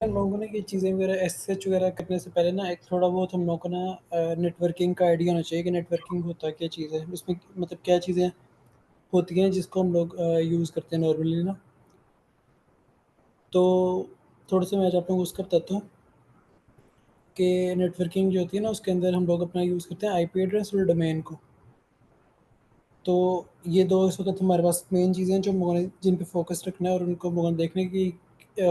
हम लोगों को ना ये चीज़ें वगैरह एसएसएच वगैरह करने से पहले ना एक थोड़ा बहुत हम लोगों को ना नेटवर्किंग का आइडिया होना चाहिए कि नेटवर्किंग होता क्या चीज़ है, उसमें मतलब क्या चीज़ें होती हैं जिसको हम लोग यूज़ करते हैं नॉर्मली ना। तो थोड़ा सा मैं आज आप लोगों को उसका बताता हूँ कि नेटवर्किंग जो होती है ना उसके अंदर हम लोग अपना यूज़ करते हैं आईपी एड्रेस और डोमेन को। तो ये दो इस वक्त हमारे पास मेन चीज़ें हैं जो मुझे जिन पे फोकस रखना है और उनको मुझे देखने की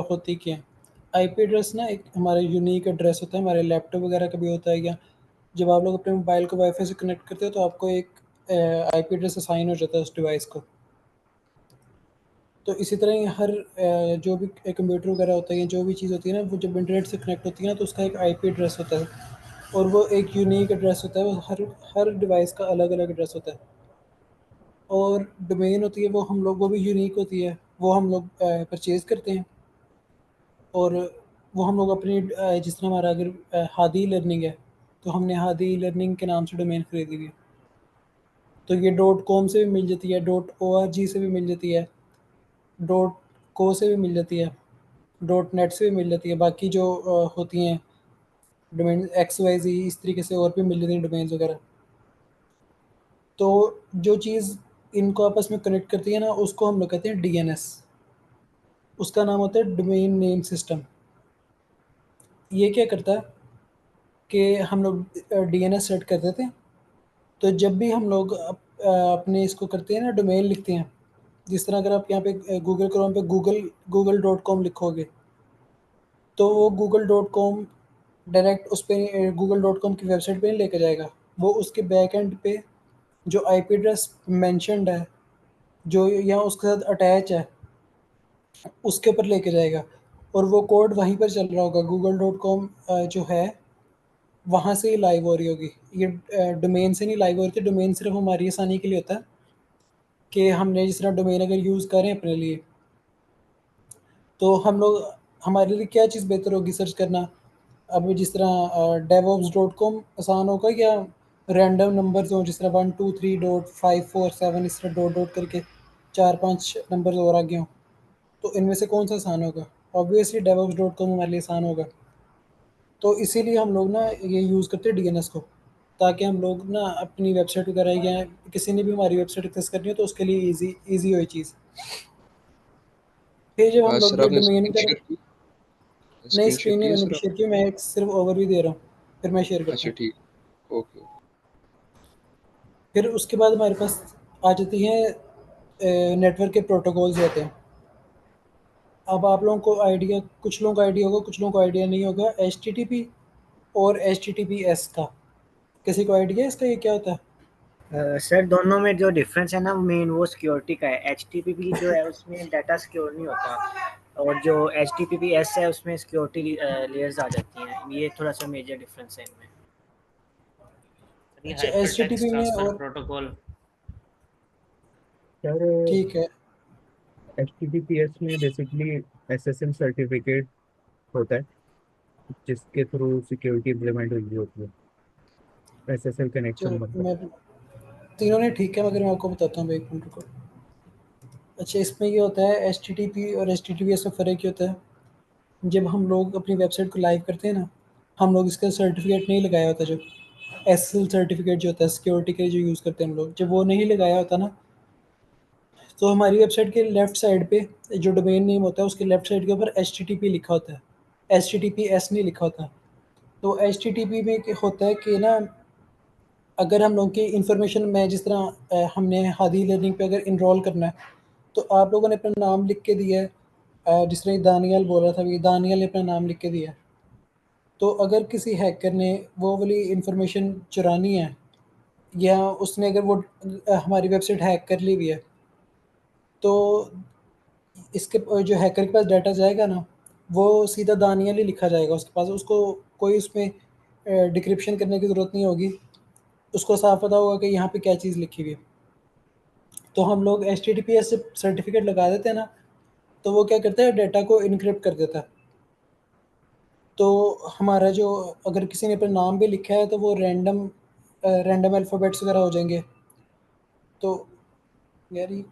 होती क्या है। आईपी एड्रेस ना एक हमारा यूनिक एड्रेस होता है, हमारे लैपटॉप वगैरह का भी होता है। या जब आप लोग अपने मोबाइल को वाईफाई से कनेक्ट करते हो तो आपको एक आईपी एड्रेस असाइन हो जाता है उस डिवाइस को। तो इसी तरह ही हर जो भी कंप्यूटर वगैरह होता है या जो भी चीज़ होती है ना वो जब इंटरनेट से कनेक्ट होती है ना तो उसका एक आईपी एड्रेस होता है और वो एक यूनिक एड्रेस होता है। वो हर हर डिवाइस का अलग अलग एड्रेस होता है। और डोमेन होती है वो भी यूनिक होती है, वो हम लोग परचेज़ करते हैं। और वो हम लोग अपनी जिस तरह हमारा अगर हादी लर्निंग है तो हमने हादी लर्निंग के नाम से डोमेन खरीदी हुई है, तो ये डॉट कॉम से भी मिल जाती है, डॉट ओ आर जी से भी मिल जाती है, डॉट को से भी मिल जाती है, डॉट नेट से भी मिल जाती है। बाकी जो होती हैं डोमेन एक्स वाई जी इस तरीके से और भी मिल जाती हैं डोमेन्स वगैरह। तो जो चीज़ इनको आपस में कनेक्ट करती है ना उसको हम लोग कहते हैं डीएनएस। उसका नाम होता है डोमेन नेम सिस्टम। ये क्या करता है कि हम लोग डीएनएस सेट कर देते हैं। तो जब भी हम लोग अपने इसको करते हैं ना डोमेन लिखते हैं, जिस तरह अगर आप यहाँ पे गूगल क्रोम पे गूगल डॉट कॉम लिखोगे तो वो गूगल डॉट कॉम डायरेक्ट उस पर गूगल डॉट कॉम की वेबसाइट पे नहीं लेके जाएगा। वो उसके बैक एंड पे जो आईपी एड्रेस मेंशन्ड है जो यहाँ उसके साथ अटैच है उसके ऊपर लेके जाएगा। और वो कोड वहीं पर चल रहा होगा, गूगल डॉट कॉम जो है वहाँ से ही लाइव हो रही होगी। ये डोमेन से नहीं लाइव हो रही थी। डोमेन सिर्फ हमारी आसानी के लिए होता है कि हमने जिस तरह डोमेन अगर यूज़ करें अपने लिए तो हम लोग हमारे लिए क्या चीज़ बेहतर होगी सर्च करना। अब जिस तरह डेवॉप्स डॉट कॉम आसान होगा या रैंडम नंबर्स हों जिस तरह 1 2 3 डॉट 5 4 7 इस तरह डॉट डॉट करके 4 5 नंबर और आगे हों, तो इनमें से कौन सा आसान होगा? ऑब्वियसली डेवऑप्स डॉट कॉम हमारे लिए आसान होगा। तो इसीलिए हम लोग ना ये यूज़ करते हैं डीएनएस को, ताकि हम लोग ना अपनी वेबसाइट वगैरह या किसी ने भी हमारी वेबसाइट एक्सेस करनी हो तो उसके लिए ईजी हो ये चीज़। फिर जब हम लोग सर ये आपने डोमेन स्क्रीन कर शेयर की? नहीं स्क्रीन शेयर स्क्रीन नहीं की है मैंने सर भी शेयर आपने? की, मैं एक सिर्फ ओवरव्यू दे रहा हूँ, फिर मैं शेयर करता अच्छा हूँ। ठीक। ओके। फिर उसके बाद हमारे पास आ जाती हैं नेटवर्क के प्रोटोकॉल्स होते हैं। अब आप लोगों को आइडिया, कुछ लोगों को आइडिया होगा कुछ लोगों को आइडिया नहीं होगा एच टी टी पी और H T T P S का। किसी को आइडिया है इसका ये क्या होता है? सर दोनों में जो डिफरेंस है ना मेन वो सिक्योरिटी का है। एचटीटीपी जो है उसमें डाटा सिक्योर नहीं होता और जो एचटीटीपीएस है उसमें सिक्योरिटी लेयर्स आ जाती हैं। ये थोड़ा सा मेजर डिफरेंस है इनमें। ये अच्छा H T T hypertext P में ट्रांसफर और प्रोटोकॉल। सर ठीक है। HTTPS में बेसिकली SSL सर्टिफिकेट होता है जिसके थ्रू सिक्योरिटी इम्प्लीमेंट हुई होती है, SSL कनेक्शन चलो बनता है। मैं तीनों ने ठीक है मगर मैं आपको बताता हूँ एक मिनट को। अच्छा इसमें ये होता है एच टी टी पी और H T T P S में फ़र्क ये होता है जब हम लोग अपनी वेबसाइट को लाइव करते हैं ना हम लोग इसका सर्टिफिकेट नहीं लगाया होता। जब एस एल सर्टिफिकेट जो होता है सिक्योरिटी के जो यूज़ करते हैं हम लोग, जब वो नहीं लगाया होता ना तो हमारी वेबसाइट के लेफ्ट साइड पे जो डोमेन नेम होता है उसके लेफ्ट साइड के ऊपर एच टी टी पी लिखा होता है, H T T P S नहीं लिखा होता। तो एच टी टी पी में क्या होता है कि ना अगर हम लोग की इंफॉर्मेशन में जिस तरह हमने हादी लर्निंग पे अगर इनरोल करना है तो आप लोगों ने अपना नाम लिख के दिया है। जिस तरह ये दानियाल बोल रहा था, अभी दानियाल ने अपना नाम लिख के दिया है। तो अगर किसी हैकर ने वो वाली इंफॉर्मेशन चुरानी है या उसने अगर वो हमारी वेबसाइट हैक कर ली हुई है तो इसके जो हैकर के पास डाटा जाएगा ना वो सीधा दानियाल ही लिखा जाएगा उसके पास। उसको कोई उसमें डिक्रिप्शन करने की ज़रूरत नहीं होगी, उसको साफ पता होगा कि यहाँ पे क्या चीज़ लिखी हुई है। तो हम लोग H T T P S से सर्टिफिकेट लगा देते हैं ना तो वो क्या करता है डाटा को इनक्रिप्ट कर देता है। तो हमारा जो अगर किसी ने अपना नाम भी लिखा है तो वो रैंडम अल्फ़ाबेट्स वगैरह हो जाएंगे। तो यार ये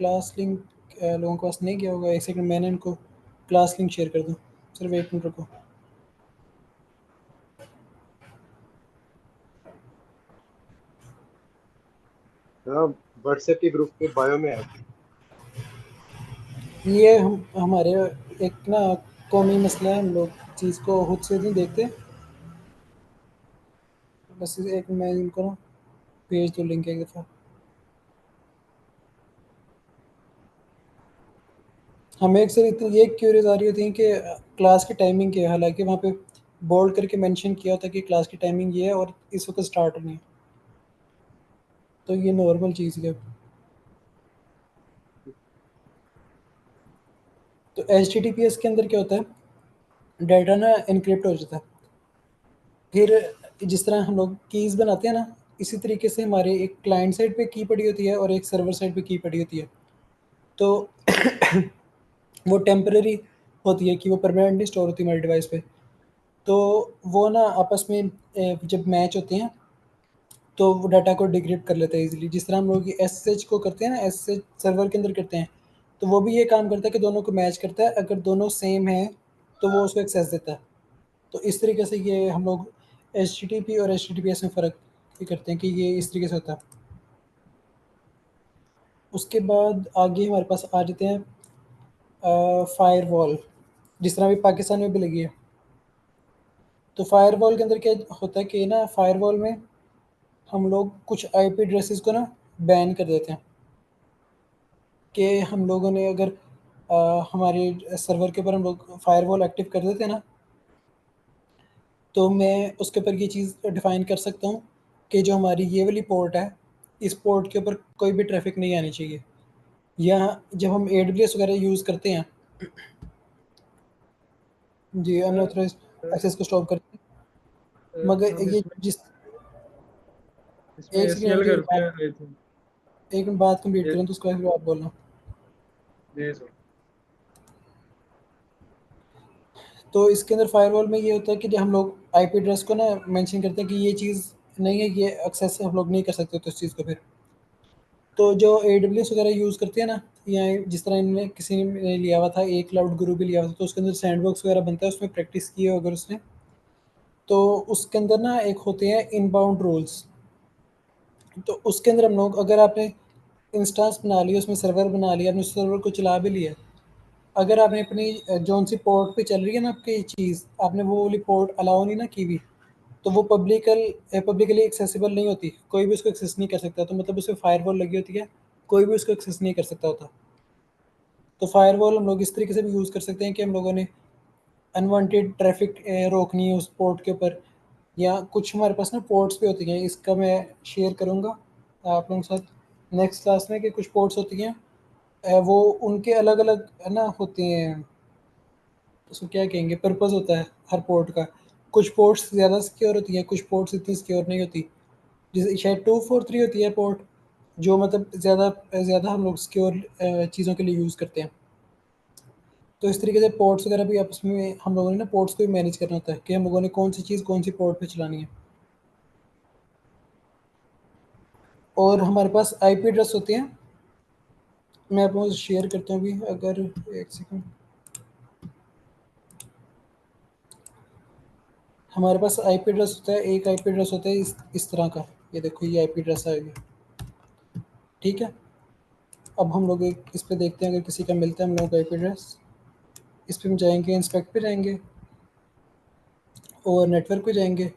क्लास लिंक लोगों के पास नहीं गया होगा, एक सेकंड मैंने इनको क्लास लिंक शेयर कर दूँ। सिर्फ एक मिनट रुको। हाँ, व्हाट्सएप के ग्रुप के बायो में है। ये हम हमारे एक ना कौमी मसला है, हम लोग चीज़ को खुद से नहीं देखते। बस एक मैं इनको ना भेज दूँ लिंक एक दफ़ा। हमें अक्सर इतनी ये क्यूरीज आ रही होती है कि क्लास की टाइमिंग क्या है, हालांकि वहाँ पे बोल्ड करके मेंशन किया होता है कि क्लास की टाइमिंग ये है और इस वक्त स्टार्ट नहीं है, तो ये नॉर्मल चीज़ है। तो HTTPS के अंदर क्या होता है, डाटा ना इनक्रिप्ट हो जाता है। फिर जिस तरह हम लोग कीज़ बनाते हैं ना, इसी तरीके से हमारे एक क्लाइंट साइड पे की पड़ी होती है और एक सर्वर साइड पे की पड़ी होती है। तो वो टेम्परेरी होती है कि वो परमानेंट नहीं स्टोर होती हमारे डिवाइस पे। तो वो ना आपस में जब मैच होते हैं तो वो डाटा को डिक्रिप्ट कर लेते हैं इजीली। जिस तरह हम लोग SSH को करते हैं ना, SSH सर्वर के अंदर करते हैं, तो वो भी ये काम करता है कि दोनों को मैच करता है। अगर दोनों सेम है तो वो उसको एक्सेस देता है। तो इस तरीके से ये हम लोग HTTP और HTTPS में फ़र्क ये करते हैं कि ये इस तरीके से होता है। उसके बाद आगे हमारे पास आ जाते हैं फायरवॉल, जिस तरह अभी पाकिस्तान में भी लगी है। तो फायरवॉल के अंदर क्या होता है कि ना, फायरवॉल में हम लोग कुछ IP एड्रेसेस को ना बैन कर देते हैं कि हम लोगों ने अगर हमारे सर्वर के ऊपर हम लोग फायरवॉल एक्टिव कर देते हैं ना, तो मैं उसके ऊपर ये चीज़ डिफ़ाइन कर सकता हूँ कि जो हमारी ये वाली पोर्ट है, इस पोर्ट के ऊपर कोई भी ट्रैफिक नहीं आनी चाहिए। या जब हम AWS वगैरह यूज़ करते हैं, जी अनऑथराइज्ड एक्सेस को स्टॉप करते हैं। मगर हम ये इसमें जिस इसमें एक सेकंड ACL मुझे करके आए थे। एक मिनट बात कंप्लीट ये करूँ तो उसके बाद फिर आप बोलना। जी सर। तो इसके अंदर फायरवॉल में ये होता है कि जब हम लोग IP एड्रेस को ना मेंशन करते हैं कि ये चीज़ नहीं है, ये एक्सेस हम लोग नहीं कर सकते तो इस चीज़ को फिर तो जो AWS वगैरह यूज़ करते हैं ना, या जिस तरह इनने किसी ने लिया हुआ था, एक क्लाउड गुरु भी लिया हुआ था, तो उसके अंदर सैंडबॉक्स वगैरह बनता है, उसमें प्रैक्टिस की हो अगर उसने, तो उसके अंदर ना एक होते हैं इनबाउंड रूल्स। तो उसके अंदर हम लोग, अगर आपने इंस्टेंस बना लिया, उसमें सर्वर बना लिया, आपने उस सर्वर को चला भी लिया, अगर आपने अपनी जौन सी पोर्ट पे चल रही है ना आपकी चीज़, आपने वो वाली पोर्ट अलाउ नहीं ना की हुई, तो वो पब्लिकली एक्सेसिबल नहीं होती, कोई भी उसको एक्सेस नहीं कर सकता। तो मतलब उसमें फायरवॉल लगी होती है, कोई भी उसको एक्सेस नहीं कर सकता होता। तो फायरवॉल हम लोग इस तरीके से भी यूज़ कर सकते हैं कि हम लोगों ने अनवांटेड ट्रैफिक रोकनी है उस पोर्ट के ऊपर, या कुछ हमारे पास ना पोर्ट्स भी होती हैं, इसका मैं शेयर करूँगा आप लोगों के साथ नेक्स्ट क्लास में, कि कुछ पोर्ट्स होती हैं वो उनके अलग अलग है ना होते हैं, उसको क्या कहेंगे, पर्पस होता है हर पोर्ट का। कुछ पोर्ट्स ज़्यादा सिक्योर होती हैं, कुछ पोर्ट्स इतनी सिक्योर नहीं होती। जैसे शायद 243 होती है पोर्ट, जो मतलब ज़्यादा ज़्यादा हम लोग सिक्योर चीज़ों के लिए यूज़ करते हैं। तो इस तरीके से पोर्ट्स वगैरह भी आपस में हम लोगों ने ना पोर्ट्स को भी मैनेज करना होता है कि हम लोगों ने कौन सी चीज़ कौन सी पोर्ट पे चलानी है। और हमारे पास IP एड्रेस होते हैं, मैं आप लोगों से शेयर करता हूँ अभी, अगर एक सेकंड। हमारे पास IP एड्रेस होता है, एक IP एड्रेस होता है इस तरह का, ये देखो ये IP एड्रेस आएगा, ठीक है। अब हम लोग एक इस पे देखते हैं, अगर किसी का मिलता है हम लोगों का IP एड्रेस, इस पे हम जाएंगे, इंस्पेक्ट पे जाएंगे और नेटवर्क पे जाएंगे।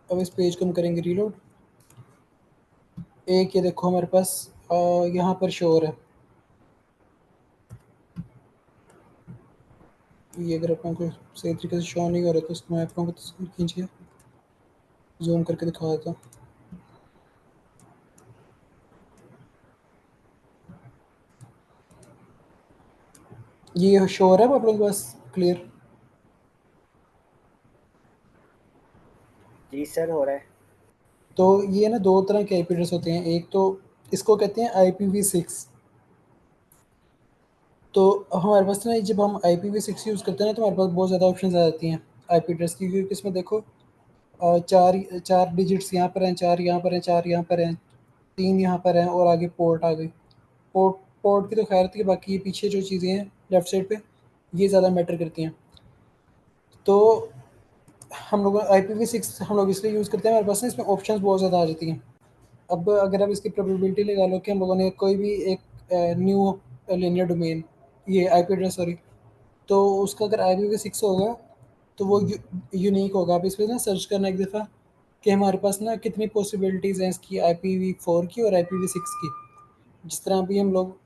अब इस पेज को हम करेंगे रीलोड। एक ये देखो हमारे पास यहाँ पर शो हो रहा है, ये अगर आप लोगों को सही तरीके से शो नहीं हो रहा तो उसको मैं आप लोगों को तस्वीर खींचिए जूम करके दिखा देता हूँ। ये शो हो रहा है आप लोगों के पास क्लियर? जी सर, हो रहा है। तो ये ना दो तरह के IP एड्रेस होते हैं, एक तो इसको कहते हैं IPv6। तो हमारे पास ना जब हम IPv6 यूज़ करते हैं ना, तो हमारे पास बहुत ज़्यादा ऑप्शन आ जाती हैं IP एड्रेस की, क्योंकि इसमें देखो चार चार डिजिट्स यहाँ पर हैं, चार यहाँ पर हैं, चार यहाँ पर हैं, तीन यहाँ पर हैं और आगे पोर्ट आ गई। पोर्ट पोर्ट की तो खैर थी, बाकी ये पीछे जो चीज़ें हैं लेफ़्ट साइड पे, ये ज़्यादा मैटर करती हैं। तो हम लोग IPv6 हम लोग इसलिए यूज़ करते हैं, हमारे पास ना इसमें ऑप्शंस बहुत ज़्यादा आ जाती हैं। अब अगर आप इसकी प्रोबेबिलिटी लगा लो कि हम लोगों ने कोई भी एक न्यू लिनियर डोमेन, ये IP एड्रेस सॉरी, तो उसका अगर IPv6 होगा तो वो यूनिक होगा। आप इस पर ना सर्च करना एक दफ़ा कि हमारे पास ना कितनी पॉसिबिलिटीज़ हैं इसकी IPv4 की और IPv6 की। जिस तरह अभी हम लोग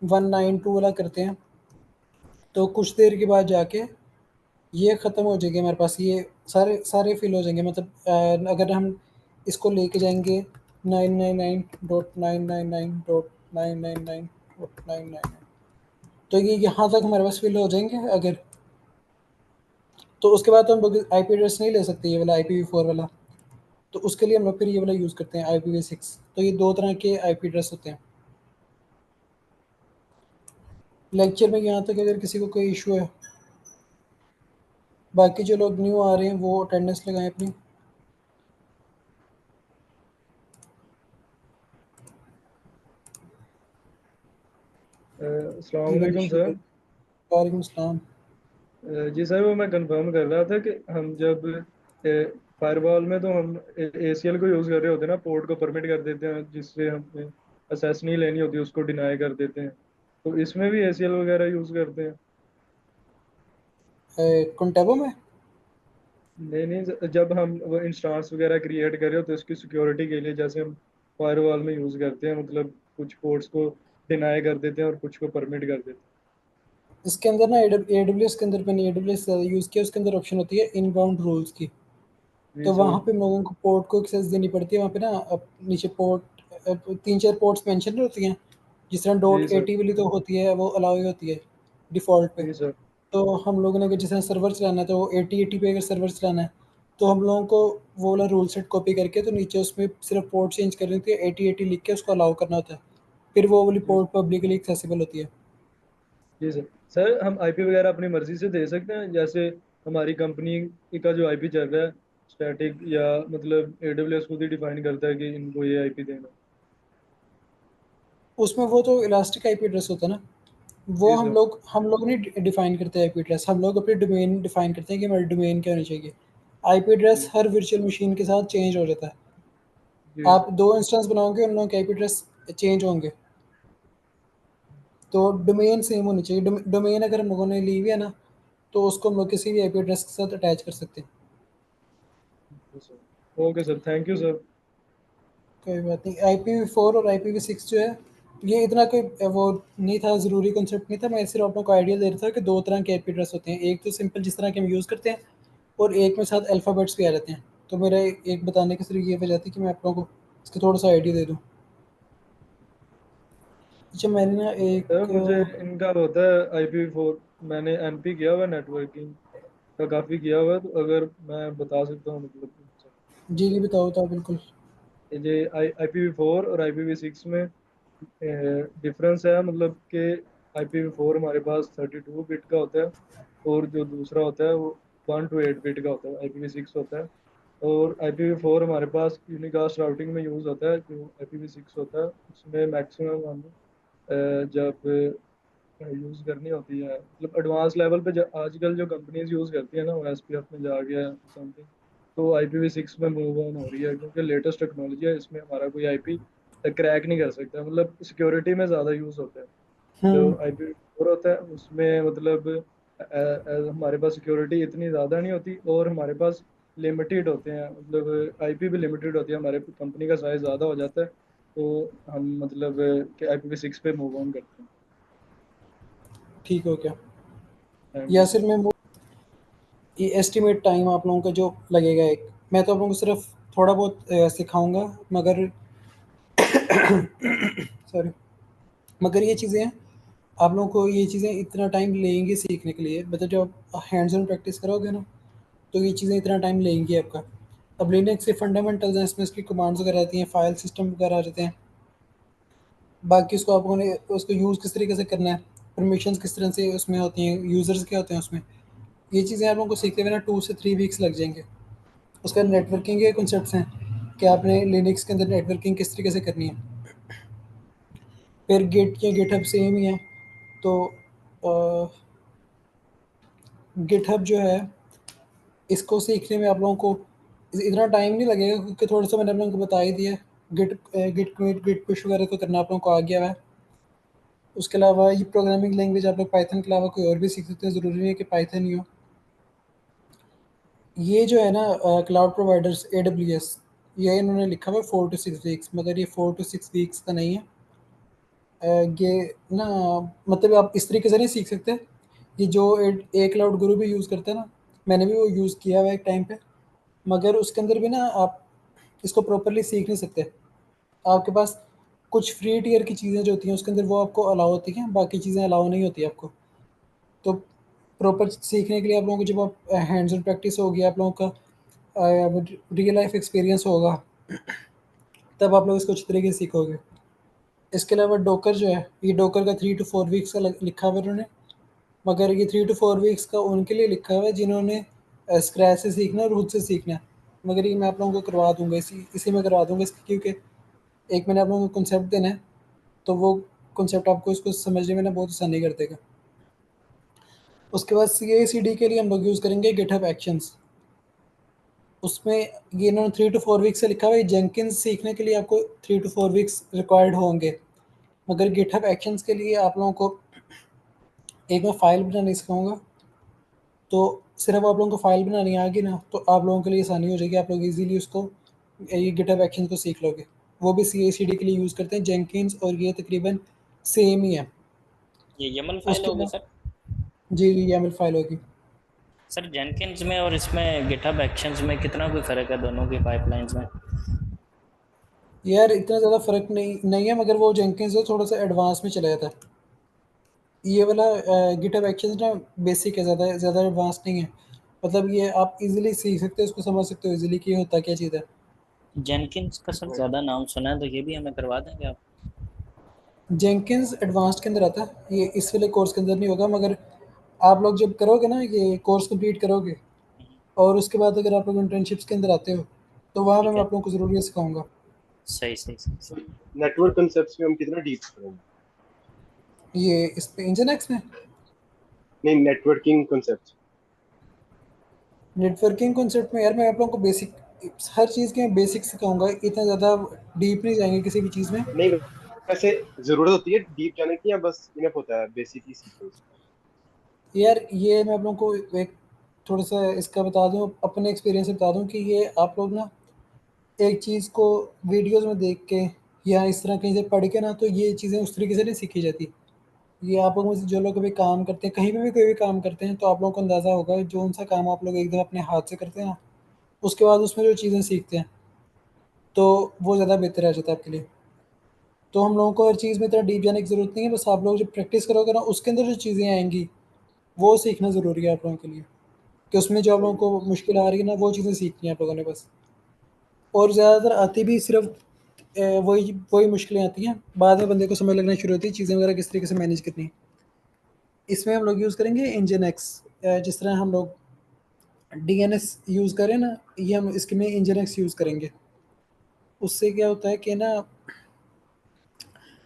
192 वाला करते हैं, तो कुछ देर के बाद जाके ये ख़त्म हो जाएगी हमारे पास, ये सारे सारे फिल हो जाएंगे। मतलब अगर हम इसको लेके जाएंगे 999.999.999.999, तो ये यहाँ तक हमारे पास फिल हो जाएंगे। अगर तो उसके बाद तो हम लोग IP एड्रेस नहीं ले सकते ये वाला IPv4 वाला, तो उसके लिए हम लोग फिर ये वाला यूज़ करते हैं IPv6। तो ये दो तरह के IP एड्रेस होते हैं। लेक्चर में यहाँ तक अगर किसी को कोई इशू है, बाकी जो लोग न्यू आ रहे हैं वो अटेंडेंस लगाएं अपनी। अस्सलाम वालेकुम सर। वालेकुम सलाम। जी सर, वो मैं कंफर्म कर रहा था कि हम जब फायरवॉल में तो हम ACL को यूज़ कर रहे होते हैं ना, पोर्ट को परमिट कर देते हैं, जिससे हमें असेस नहीं लेनी होती, उसको डिनाई कर देते हैं। तो इसमें भी ACL वगैरह यूज़ करते हैं? कंटेबो में नहीं नहीं, जब हम वो इंस्टांस वगैरह क्रिएट कर रहे होते हैं उसकी सिक्योरिटी के लिए, जैसे हम फायरवॉल में यूज़ करते हैं, मतलब कुछ पोर्ट्स को डिनाई कर देते हैं और कुछ को परमिट कर देते इसके अंदर ना AWS के अंदर मैंने AWS यूज़ किया, उसके अंदर ऑप्शन होती है इनबाउंड रूल्स की। हैं। जी तो सर। वहाँ पे हम लोगों को पोर्ट को एक्सेस देनी पड़ती है। वहाँ पे ना नीचे पोर्ट 3-4 पोर्ट्स मेंशन होती हैं। जिस तरह जी डॉट सर। 80 वाली तो होती है, वो अलाउ होती है डिफ़ॉल्ट पे। जी सर। तो हम लोगों ने अगर जिस तरह सर्वर चलाना है तो वो 8080 पे अगर सर्वर चलाना है, तो हम लोगों को वो वाला रूल सेट कॉपी करके तो नीचे उसमें सिर्फ पोर्ट चेंज करनी होती है, 8080 लिख के उसको अलाउ करना होता है। फिर वो वाली जी पोर्ट पब्लिकली एक्सेसिबल होती है। जी सर। सर, हम IP वगैरह अपनी मर्जी से दे सकते हैं, जैसे हमारी कंपनी का जो IP चल रहा है स्टैटिक, या मतलब AWS खुद ही डिफाइन करता है कि इनको ये IP देना? उसमें वो तो इलास्टिक IP एड्रेस होता है ना, वो जी हम सर। लोग हम लोग नहीं डिफाइन करते IP एड्रेस, हम लोग अपनी डोमेन डिफाइन करते हैं कि हमारी डोमेन क्या होनी चाहिए। IP एड्रेस जी हर वर्चुअल मशीन के साथ चेंज हो जाता है। जी आप सर। 2 इंस्टेंस बनाओगे, उन लोगों के IP एड्रेस चेंज होंगे। तो डोमेन सेम होनी चाहिए। डोमेन अगर हम लोगों ने ली हुई है ना, तो उसको हम लोग किसी भी IP एड्रेस के साथ अटैच कर सकते हैं। जी sir. Okay sir, thank you sir. कोई बात नहीं। IPv4 और IPv6 जो है, ये इतना कोई वो नहीं था, ज़रूरी कॉन्सेप्ट नहीं था। मैं सिर्फ आप लोगों को आइडिया दे रहा था कि दो तरह के IP एड्रेस होते हैं, एक तो सिंपल जिस तरह के हम यूज़ करते हैं, और एक में साथ अल्फ़ाबेट्स भी आ जाते हैं। तो मेरा एक बताने की सिर्फ ये वजह थी कि मैं आप लोगों को इसका थोड़ा सा आइडिया दे दूँ। अच्छा, मैंने ना सर, एक मुझे इनका होता है IP4, मैंने NP किया हुआ, नेटवर्किंग का काफ़ी किया हुआ है, तो अगर मैं बता सकता हूँ मतलब। जी जी, बताओ बताओ बिल्कुल। ये IPv4 और IPv6 में डिफरेंस है, मतलब कि IPv4 हमारे पास 32 बिट का होता है, और जो दूसरा होता है वो 1 to 8 बिट का होता है, IPv6 होता है। और IPv4 हमारे पास यूनिकास्ट राउटिंग में यूज़ होता है, जो IPv6 होता है उसमें मैक्सिमम हम जब यूज़ करनी होती है, मतलब एडवांस लेवल पे, जो आजकल जो कंपनीज यूज़ करती है ना, वो SPF में जाके समथिंग, तो IPv6 में मूव ऑन हो रही है, क्योंकि लेटेस्ट टेक्नोलॉजी है, इसमें हमारा कोई IP क्रैक नहीं कर सकता, मतलब सिक्योरिटी में ज़्यादा यूज़ होता है। जो हम्म। IPv4 होता है उसमें मतलब हमारे पास सिक्योरिटी इतनी ज़्यादा नहीं होती, और हमारे पास लिमिटेड होते हैं, मतलब IP भी लिमिटेड होती है, हमारे कंपनी का साइज ज़्यादा हो जाता है, तो हम मतलब कि IPv6 पे मूव ऑन करते हैं। ठीक हो गया। Thank you Yasir, sir. मैं ये एस्टिमेट टाइम आप लोगों का जो लगेगा, एक मैं तो आप लोगों को सिर्फ थोड़ा बहुत सिखाऊंगा, मगर सॉरी, मगर ये चीज़ें हैं, आप लोगों को ये चीज़ें इतना टाइम लेंगी सीखने के लिए। मतलब जब आप हैंड्स ऑन प्रैक्टिस करोगे ना, तो ये चीज़ें इतना टाइम लेंगी आपका। अब लिनक्स के फंडामेंटल्स हैं, इसमें इसकी कमांड्स वगैरह आती हैं, फाइल सिस्टम वगैरह आ जाते हैं। बाकी उसको आप लोगों ने उसको यूज़ किस तरीके से करना है, परमिशंस किस तरह से उसमें होती हैं, यूज़र्स क्या होते हैं उसमें, ये चीज़ें आप लोगों को सीखते हुए ना 2 से 3 वीक्स लग जाएंगे। उसका नेटवर्किंग के कॉन्सेप्ट्स हैं कि आपने लिनक्स के अंदर नेटवर्किंग किस तरीके से करनी है। फिर गिट या गिटहब सेम ही है। तो गिटहब जो है, इसको सीखने में आप लोगों को इतना टाइम नहीं लगेगा, क्योंकि थोड़ा सा मैंने आप लोगों को बता ही दिया। गिट कमिट गिट पुश वगैरह तो करना आप लोगों को आ गया है। उसके अलावा ये प्रोग्रामिंग लैंग्वेज आप लोग पाइथन के अलावा कोई और भी सीख सकते हैं, ज़रूरी नहीं है कि पाइथन ही हो। ये जो है ना क्लाउड प्रोवाइडर्स AWS, ये इन्होंने लिखा हुआ है 4 to 6 वीक्स, मगर ये 4 to 6 वीक्स का नहीं है। ये ना मतलब आप इस तरीके से नहीं सीख सकते। ये जो ए क्लाउड गुरु भी यूज़ करते हैं ना, मैंने भी वो यूज़ किया हुआ है एक टाइम पे, मगर उसके अंदर भी ना आप इसको प्रॉपरली सीख नहीं सकते। आपके पास कुछ फ्री टियर की चीज़ें जो होती हैं उसके अंदर वो आपको अलाउ होती हैं, बाकी चीज़ें अलाउ नहीं होती आपको। तो प्रॉपर सीखने के लिए आप लोगों को जब आप हैंड्स ऑन प्रैक्टिस होगी, आप लोगों का रियल लाइफ एक्सपीरियंस होगा, तब आप लोग इसको अच्छी तरीके से सीखोगे। इसके अलावा डोकर जो है, ये डोकर का 3 to 4 वीक्स का लिखा हुआ है उन्होंने, मगर ये 3 to 4 वीक्स का उनके लिए लिखा हुआ है जिन्होंने स्क्रैच से सीखना है और खुद से सीखना है। मगर ये मैं आप लोगों को करवा दूंगा, इसी में करवा दूंगा इसकी, क्योंकि एक मैंने आप लोगों को कॉन्सेप्ट देना है, तो वो कॉन्सेप्ट आपको इसको समझने में ना बहुत आसानी कर देगा। उसके बाद CI/CD के लिए हम लोग यूज़ करेंगे गिटहब एक्शंस। उसमें ये इन्होंने 3 to 4 वीक्स से लिखा हुआ है। जेंकिंस सीखने के लिए आपको 3 to 4 वीक्स रिक्वायर्ड होंगे, मगर गिटहब एक्शंस के लिए आप लोगों को एक मैं फ़ाइल बनानी सिखाऊंगा। तो सिर्फ आप लोगों को फ़ाइल बनानी आ गई ना, तो आप लोगों के लिए आसानी हो जाएगी, आप लोग इजीली उसको ये गिटहब एक्शंस को सीख लोगे। वो भी CI/CD के लिए यूज़ करते हैं जेंकिंस, और ये तकरीबन सेम ही है। ये YAML फाइल उसके होगी बाद सर? जी YAML फाइल होगी। सर जेनकिंस में और इसमें गिटहब एक्शंस में कितना कोई फ़र्क है दोनों की पाइपलाइंस में? यार इतना ज़्यादा फ़र्क नहीं है, मगर वो जेंकिंस जो थोड़ा सा एडवांस में चला जाता है। ये वाला गिटहब एक्शंस ना बेसिक है, ज़्यादा ज़्यादा एडवांस नहीं है। मतलब ये आप इजीली सीख सकते हो, उसको समझ सकते हो इजीली कि ये होता क्या चीज़ है। जेनकिंस का सर ज़्यादा नाम सुना है, तो ये भी हमें करवा देंगे आप? जेंकिंस एडवांस्ड के अंदर आता है, ये इस वाले कोर्स के अंदर नहीं होगा। मगर आप लोग जब करोगे ना, ये कोर्स कंप्लीट करोगे, और उसके बाद अगर आप लोग इंटर्नशिप्स के अंदर आते हो, तो वहाँ पे ठीक मैं है, आप लोगों को ज़रूर ये सिखाऊंगा। सही सही सही सही। नेटवर्क कंसेप्ट्स में हम कितना डीप करेंगे? ये इस पे इंजन में नहीं, नेटवर्किंग कंसेप्ट। नेटवर्किंग कॉन्सेप्ट में यार मैं आप लोगों को बेसिक, हर चीज़ के बेसिक सिखाऊंगा, इतना ज़्यादा डीप नहीं जाएंगे किसी भी चीज़ में। नहीं, वैसे जरूरत होती है डीप जाने की या बस इनफ होता है बेसिक ही सीखो? यार ये मैं आप लोगों को एक थोड़ा सा इसका बता दूं, अपने एक्सपीरियंस से बता दूं कि ये आप लोग ना एक चीज़ को वीडियोस में देख के या इस तरह कहीं से पढ़ के ना, तो ये चीज़ें उस तरीके से नहीं सीखी जाती। ये आप लोगों में से जो लोग कभी काम करते हैं, कहीं पे भी कोई भी काम करते हैं, तो आप लोगों को अंदाज़ा होगा जो उनसा काम आप लोग एकदम अपने हाथ से करते हैं ना, उसके बाद उसमें जो चीज़ें सीखते हैं, तो वो ज़्यादा बेहतर रह जाता है आपके लिए। तो हम लोगों को हर चीज़ में इतना डीप जाने की ज़रूरत नहीं है, बस आप लोग जब प्रैक्टिस करोगे ना, उसके अंदर जो चीज़ें आएंगी वो सीखना ज़रूरी है आप लोगों के लिए, कि उसमें जो आप लोगों को मुश्किल आ रही है ना, वो चीज़ें सीखनी है आप लोगों ने बस। और ज़्यादातर आती भी सिर्फ वही वही मुश्किलें आती हैं, बाद में बंदे को समझ लगना शुरू होती है चीज़ें वगैरह किस तरीके से मैनेज करनी है। इसमें हम लोग यूज़ करेंगे इंजन जिस तरह हम लोग DNS यूज़ करें ना, ये हम इसके में इंजन यूज़ करेंगे। उससे क्या होता है कि ना,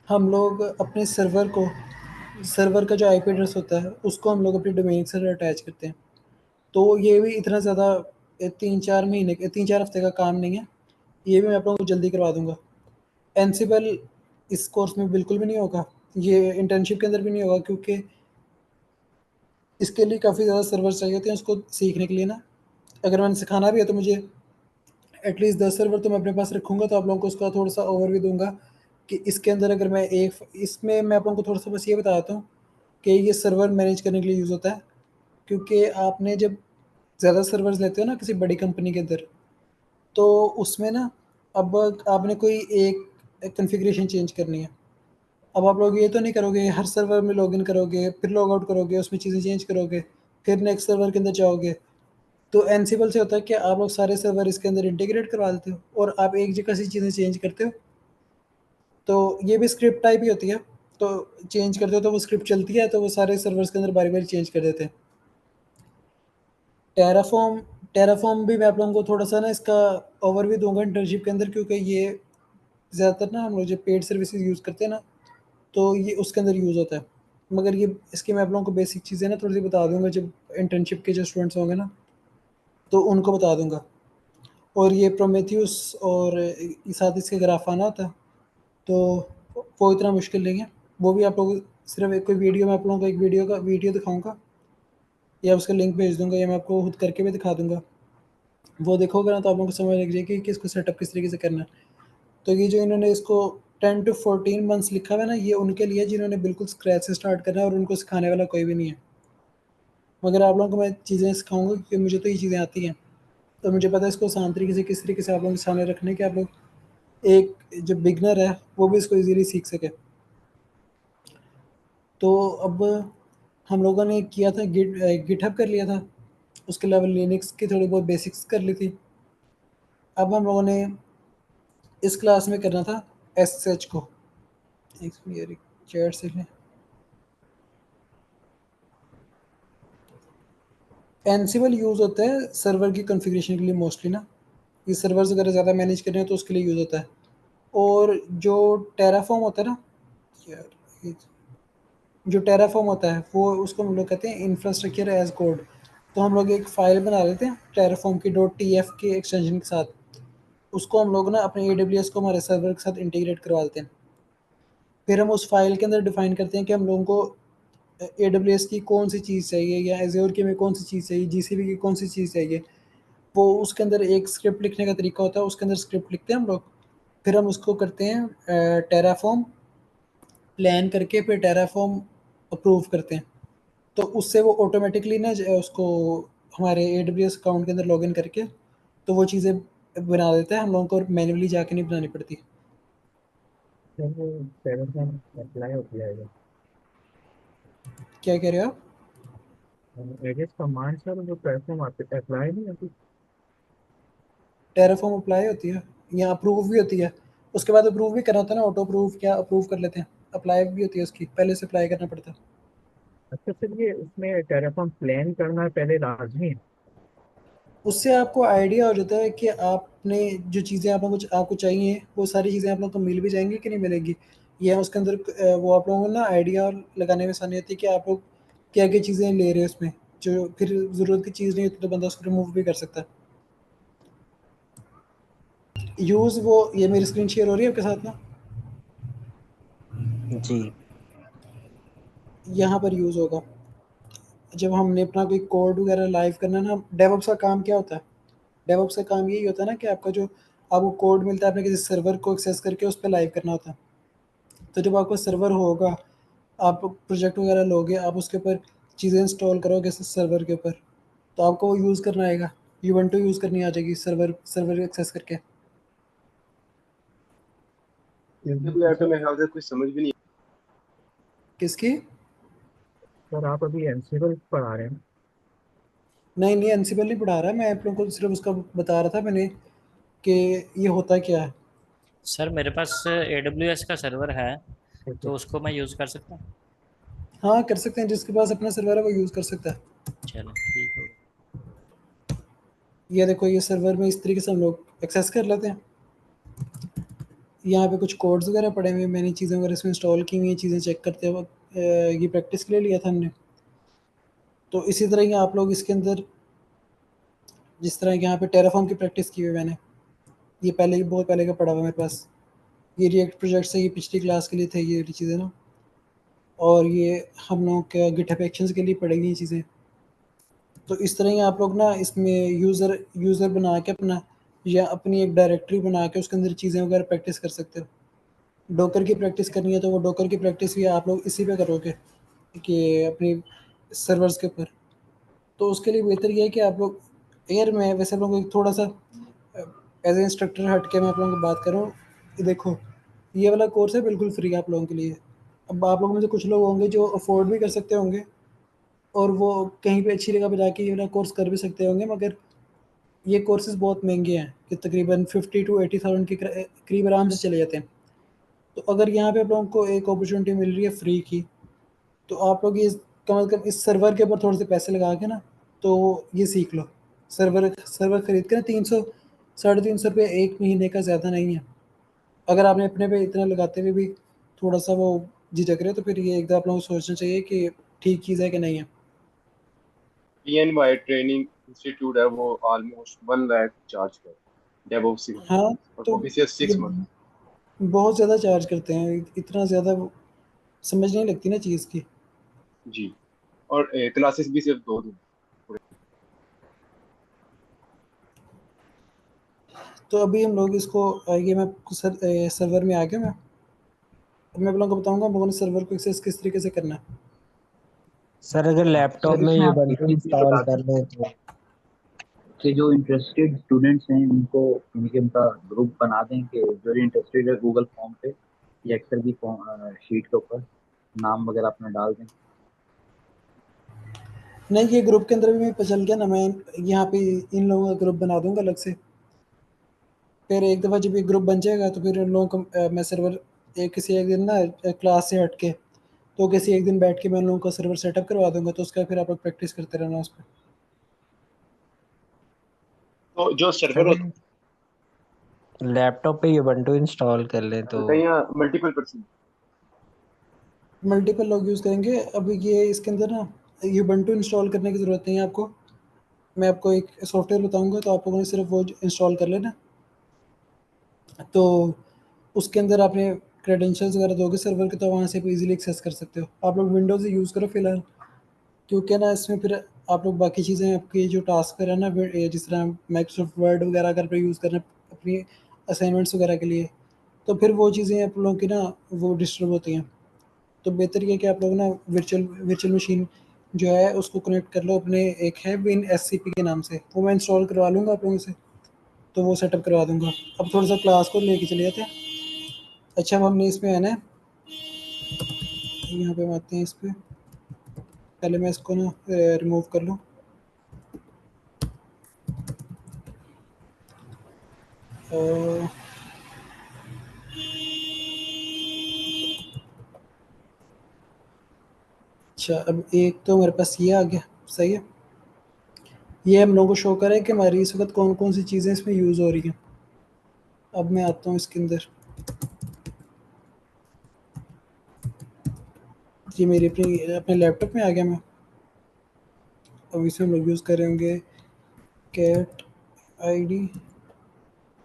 हम लोग अपने सर्वर का जो IP एड्रेस होता है उसको हम लोग अपनी डोमेन से अटैच करते हैं। तो ये भी इतना ज़्यादा 3-4 हफ्ते का काम नहीं है, ये भी मैं आप लोगों को जल्दी करवा दूंगा। एनसिबल इस कोर्स में बिल्कुल भी नहीं होगा, ये इंटर्नशिप के अंदर भी नहीं होगा, क्योंकि इसके लिए काफ़ी ज़्यादा सर्वर चाहिए होते हैं उसको सीखने के लिए ना। अगर मैंने सिखाना भी है तो मुझे एटलीस्ट 10 सर्वर तो मैं अपने पास रखूँगा, तो आप लोगों को उसका थोड़ा सा ओवरव्यू दूंगा कि इसके अंदर अगर मैं एक इसमें मैं आप लोगों को थोड़ा सा बस ये बता देता हूँ कि ये सर्वर मैनेज करने के लिए यूज़ होता है। क्योंकि आपने जब ज़्यादा सर्वर्स लेते हो ना किसी बड़ी कंपनी के अंदर, तो उसमें ना अब आपने कोई एक कॉन्फ़िगरेशन चेंज करनी है। अब आप लोग ये तो नहीं करोगे हर सर्वर में लॉगिन करोगे, फिर लॉग आउट करोगे, उसमें चीज़ें चेंज करोगे, फिर नेक्स्ट सर्वर के अंदर जाओगे। तो एनसिबल से होता है कि आप लोग सारे सर्वर इसके अंदर इंटीग्रेट करवा देते हो, और आप एक जगह से चीज़ें चेंज करते हो। तो ये भी स्क्रिप्ट टाइप ही होती है, तो चेंज करते हो तो वो स्क्रिप्ट चलती है, तो वो सारे सर्वर्स के अंदर बारी बारी चेंज कर देते हैं। टेराफॉर्म टेराफॉर्म भी मैं आप लोगों को थोड़ा सा ना इसका ओवरव्यू दूंगा इंटर्नशिप के अंदर, क्योंकि ये ज़्यादातर ना हम लोग जब पेड सर्विसेज यूज़ करते हैं ना, तो ये उसके अंदर यूज़ होता है। मगर ये इसकी मैं आप लोगों को बेसिक चीज़ें ना थोड़ी सी बता दूंगा जब इंटर्नशिप के जो स्टूडेंट्स होंगे ना, तो उनको बता दूंगा। और ये प्रोमेथियस और साथ इसके ग्राफाना होता है, तो वो इतना मुश्किल नहीं है। वो भी आप लोग सिर्फ एक कोई वीडियो में आप लोगों को एक वीडियो दिखाऊंगा या उसका लिंक भेज दूंगा या मैं आपको खुद करके भी दिखा दूंगा। वो देखोगे ना तो आप लोगों को समझ लग जाएगी कि इसको सेटअप किस तरीके से करना है। तो ये जो इन्होंने इसको 10 to 14 मंथ्स लिखा हुआ है ना, ये उनके लिए जिन्होंने बिल्कुल स्क्रैच से स्टार्ट करना है और उनको सिखाने वाला कोई भी नहीं है। मगर आप लोगों को मैं चीज़ें सिखाऊंगा क्योंकि मुझे तो ये चीज़ें आती हैं, तो मुझे पता है इसको आसान तरीके से किस तरीके से आप लोगों के सामने रखने के आप लोग एक जो बिगनर है वो भी इसको इजीली सीख सके। तो अब हम लोगों ने किया था गिटहब कर लिया था, उसके अलावा लिनक्स की थोड़ी बहुत बेसिक्स कर ली थी। अब हम लोगों ने इस क्लास में करना था SSH को। एक चैट से लें। एनसिबल यूज़ होता है सर्वर की कॉन्फ़िगरेशन के लिए मोस्टली ना, ये सर्वर्स वगैरह ज़्यादा मैनेज कर रहे हैं तो उसके लिए यूज़ होता है। और जो टेराफॉर्म होता है ना यार, जो टेराफॉर्म होता है वो उसको हम लोग कहते हैं इंफ्रास्ट्रक्चर एज कोड। तो हम लोग एक फ़ाइल बना लेते हैं टेराफॉर्म की .tf के एक्सटेंशन के साथ, उसको हम लोग ना अपने AWS को हमारे सर्वर के साथ इंटीग्रेट करवा देते हैं। फिर हम उस फाइल के अंदर डिफाइन करते हैं कि हम लोगों को AWS की कौन सी चीज़ चाहिए या एज्योर की में कौन सी चीज़ चाहिए, GCP की कौन सी चीज़ चाहिए। वो उसके अंदर एक स्क्रिप्ट लिखने का तरीका होता है, उसके अंदर स्क्रिप्ट लिखते हैं हम लोग। फिर हम उसको करते हैं टेराफॉर्म प्लान करके, फिर टेराफॉर्म अप्रूव करते हैं। तो उससे वो ऑटोमेटिकली ना उसको हमारे AWS अकाउंट के अंदर लॉगिन करके तो वो चीज़ें बना देता है, हम लोगों को मैन्युअली जाके नहीं बनानी पड़ती। तो वो टेराफॉर्म अप्लाई होती है क्या कह रहे हो आप? एजेस कमांड सर, जो टेराफॉर्म आपके अप्लाई नहीं होती? टेराफॉर्म अप्लाई होती है या अप्रूव भी होती है, उसके बाद अप्रूव भी करना होता है ना, ऑटो अप्रूव क्या अप्रूव कर लेते हैं, अप्लाई भी होती है उसकी, पहले से अप्लाई करना पड़ता है। अच्छा सर, ये उसमें टेराफॉर्म प्लान करना पहले लाजमी है? उससे आपको आइडिया हो जाता है कि आपने जो चीज़ें आपको चाहिए वो सारी चीज़ें आप लोगों को मिल भी जाएंगी कि नहीं मिलेंगी। ये उसके अंदर वो आप लोगों को ना आइडिया लगाने में आसानी होती है कि आप लोग क्या क्या चीज़ें ले रहे हैं उसमें, जो फिर ज़रूरत की चीज़ नहीं होती तो बंदा उसको रिमूव भी कर सकता है। यूज़ वो ये मेरी स्क्रीन शेयर हो रही है आपके साथ ना, जी यहाँ पर यूज़ होगा जब हमने अपना कोई कोड वगैरह लाइव करना है ना। डेवऑप्स का काम क्या होता है? डेवऑप्स का काम यही होता है ना कि आपका जो आपको कोड मिलता है आपने किसी सर्वर को एक्सेस करके उस पर लाइव करना होता है। तो जब आपका सर्वर होगा, आप प्रोजेक्ट वगैरह लोगे, आप उसके ऊपर चीज़ें इंस्टॉल करोगे सर्वर के ऊपर, तो आपको वो यूज़ करना आएगा, यूवेंटो यूज़ करनी आ जाएगी सर्वर सर्वर एक्सेस करके। तो मेरे ख्याल से कुछ समझ भी नहीं। किसकी? सर आप अभी एनसिबल पढ़ा रहे हैं? नहीं नहीं, एनसिबल नहीं पढ़ा रहा, मैं आप लोगों को सिर्फ उसका बता रहा था मैंने कि ये होता क्या है। सर मेरे पास AWS का सर्वर है, ओके। तो उसको मैं यूज़ कर सकता हूँ? हाँ कर सकते हैं, जिसके पास अपना सर्वर है वो यूज़ कर सकता है। चलो ठीक हो। ये देखो, ये सर्वर में इस तरीके से हम लोग एक्सेस कर लेते हैं। यहाँ पे कुछ कोड्स वगैरह पड़े हुए हैं, मैंने चीज़ें वगैरह इसमें इंस्टॉल की हुई हैं, चीज़ें चेक करते वक्त ये प्रैक्टिस के लिए लिया था हमने। तो इसी तरह ही आप लोग इसके अंदर जिस तरह यहाँ पे टेराफॉर्म की प्रैक्टिस की हुई है मैंने, ये पहले ही बहुत पहले का पड़ा हुआ है मेरे पास। ये रिएक्ट प्रोजेक्ट से ये पिछली क्लास के लिए थे ये चीज़ें ना, और ये हम लोग के गिटहब एक्शंस के लिए पड़ेगी ये चीज़ें। तो इस तरह ही आप लोग ना इसमें यूज़र बना के अपना या अपनी एक डायरेक्टरी बना के उसके अंदर चीज़ें वगैरह प्रैक्टिस कर सकते हो। डोकर की प्रैक्टिस करनी है तो वो डोकर की प्रैक्टिस भी आप लोग इसी पे करोगे कि अपनी सर्वर्स के ऊपर। तो उसके लिए बेहतर ये है कि आप लोग, यार मैं वैसे आप लोगों को थोड़ा सा एज ए इंस्ट्रक्टर हट के मैं आप लोगों को बात करूँ, देखो ये वाला कोर्स है बिल्कुल फ्री आप लोगों के लिए। अब आप लोगों में से कुछ लोग होंगे जो अफोर्ड भी कर सकते होंगे और वो कहीं पे अच्छी जगह पे जाके ये वाला कोर्स कर भी सकते होंगे, मगर ये कोर्सेज बहुत महंगे हैं कि तकरीबन 50 to 80,000 के करीब आराम से चले जाते हैं। तो अगर यहाँ पे आप लोगों को एक अपॉर्चुनिटी मिल रही है फ्री की, तो आप लोग ये कम से कम इस सर्वर के ऊपर थोड़े से पैसे लगा के ना तो ये सीख लो। सर्वर सर्वर खरीद के ना 300 साढ़े 300 रुपये एक महीने का, ज़्यादा नहीं है। अगर आपने अपने पे इतना लगाते हुए भी थोड़ा सा वो झिझक रहे हो तो फिर ये एकदम आप लोगों को सोचना चाहिए कि ठीक चीज़ है कि नहीं है। PNY ट्रेनिंग इंस्टीट्यूट है वो ऑलमोस्ट 1 लाख चार्ज कर डेवऑप्स के, हाँ, और तो वो भी सिर्फ ये 6 मंथ। बहुत ज़्यादा चार्ज करते हैं, इतना ज़्यादा समझ नहीं लगती ना चीज़ की। जी, और क्लासेस भी सिर्फ 2 दिन। तो अभी हम लोग इसको ये मैं सर्वर में आ गया मैं। अब मैं आप लोगों को बताऊंगा हम लोगों ने सर्वर को एक्सेस किस तरीके से करना है। सर अगर लैपटॉप सर में इसमें ये आप बंटू एक चीज इंस्टॉल बता कर दें लें तो कि जो इंटरेस्टेड स्टूडेंट्स हैं उनको उनके उनका ग्रुप बना दें कि जो इंटरेस्टेड है गूगल फॉर्म पे या एक्सेल की फॉर्म शीट के ऊपर नाम वगैरह अपना डाल दें। नहीं, ये ग्रुप के अंदर भी मैं चल गया ना, मैं यहाँ पे इन लोगों का ग्रुप बना दूंगा अलग से। फिर एक दफ़ा जब ये ग्रुप बन जाएगा तो फिर इन लोगों को मैं सर्वर किसी एक दिन ना क्लास से हट के, तो किसी एक दिन बैठ के मैं उन लोगों का सर्वर सेटअप करवा दूंगा, तो उसका फिर आप लोग प्रैक्टिस करते रहना उस पर। तो जो सर्वर सर लैपटॉप पे ये बंटू इंस्टॉल कर लें तो होता है या मल्टीपल पर्सन? मल्टीपल लोग यूज़ करेंगे। अब ये इसके अंदर ना ये बंटू इंस्टॉल करने की ज़रूरत नहीं है आपको। मैं आपको एक सॉफ्टवेयर बताऊंगा, तो आप लोगों ने सिर्फ वो इंस्टॉल कर लेना। तो उसके अंदर आपने क्रेडेंशियल्स वगैरह दोगे सर्वर के, तो वहाँ से आप इजीली एक्सेस कर सकते हो। आप लोग विंडोज़ ही यूज़ करो फिलहाल, क्योंकि ना इसमें फिर आप लोग बाकी चीज़ें आपकी जो टास्क पर है ना, जिस तरह माइक्रोसॉफ्ट वर्ड वगैरह अगर आप यूज़ कर रहे हैं अपनी असाइनमेंट्स वगैरह के लिए, तो फिर वो चीज़ें आप लोगों की ना वो डिस्टर्ब होती हैं। तो बेहतर ये है कि आप लोग ना वर्चुअल मशीन जो है उसको कनेक्ट कर लो अपने, एक है विन एससीपी के नाम से, वो मैं इंस्टॉल करवा लूँगा आप लोगों से, तो वो सेटअप करवा दूंगा। अब थोड़ा सा क्लास को लेके चले जाते हैं। अच्छा, अब हमने इसमें आना है, यहाँ पे हम आते हैं इस पे। पहले मैं इसको ना रिमूव कर लूँ। अ, अच्छा, अब एक तो मेरे पास ये आ गया, सही है। ये हम लोगों को शो करे कि हमारी इस वक्त कौन कौन सी चीज़ें इसमें यूज़ हो रही हैं। अब मैं आता हूँ इसके अंदर, ये मेरे अपने अपने लैपटॉप में आ गया मैं। अब इसमें हम लोग यूज़ करेंगे cat I D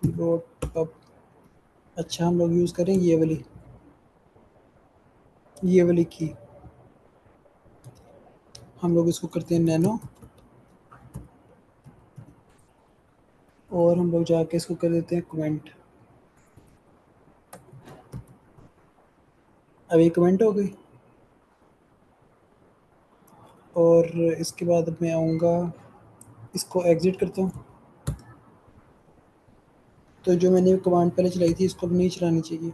dot pub. अच्छा, हम लोग यूज़ करें ये वाली की। हम लोग इसको करते हैं नैनो, और हम लोग जाके इसको कर देते हैं कमेंट। अब ये कमेंट हो गई, और इसके बाद मैं आऊँगा, इसको एग्ज़िट करता हूँ। तो जो मैंने कमांड पहले चलाई थी इसको अब नहीं चलानी चाहिए।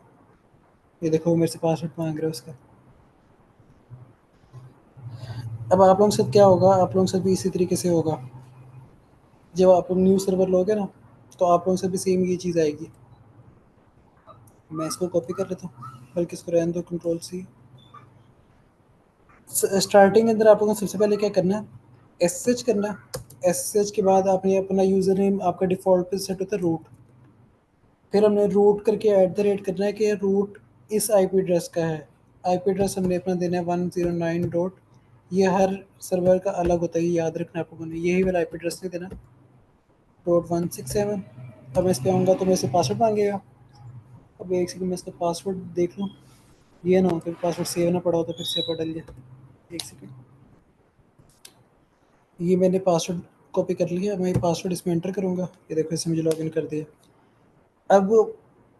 ये देखो वो मेरे से पासवर्ड मांग रहा है उसका। अब आप लोगों के साथ क्या होगा, आप लोगों के साथ भी इसी तरीके से होगा। जब आप लोग न्यू सर्वर लोगे ना, तो आप लोगों से भी सेम ये चीज़ आएगी। मैं इसको कॉपी कर लेता हूँ, बल्कि इसको रहने दो, कंट्रोल सी। स्टार्टिंग के अंदर आप लोगों को सबसे पहले क्या करना है, एस करना है। एस के बाद आपने अपना यूज़र नेम आपका डिफ़ॉल्ट पे सेट होता है रूट। फिर हमने रूट करके @ करना है कि रूट इस आईपी एड्रेस का है। आईपी एड्रेस हमने अपना देना है 109 डॉट, ये हर सर्वर का अलग होता है, ये याद रखना है आप लोगों ने, यही वाला आईपी एड्रेस नहीं देना, .167। अब मैं इस पे आऊँगा तो मेरे से पासवर्ड मांगेगा। अब एक सेकंड मैं इसका पासवर्ड देख लूँ, ये ना हो कि पासवर्ड सेव ना पड़ा हो तो फिर से पढ़ लिया। एक सेकंड, ये मैंने पासवर्ड कॉपी कर लिया। मैं पासवर्ड इसमें एंटर करूँगा, ये देखो इससे मुझे लॉगिन कर दिया। अब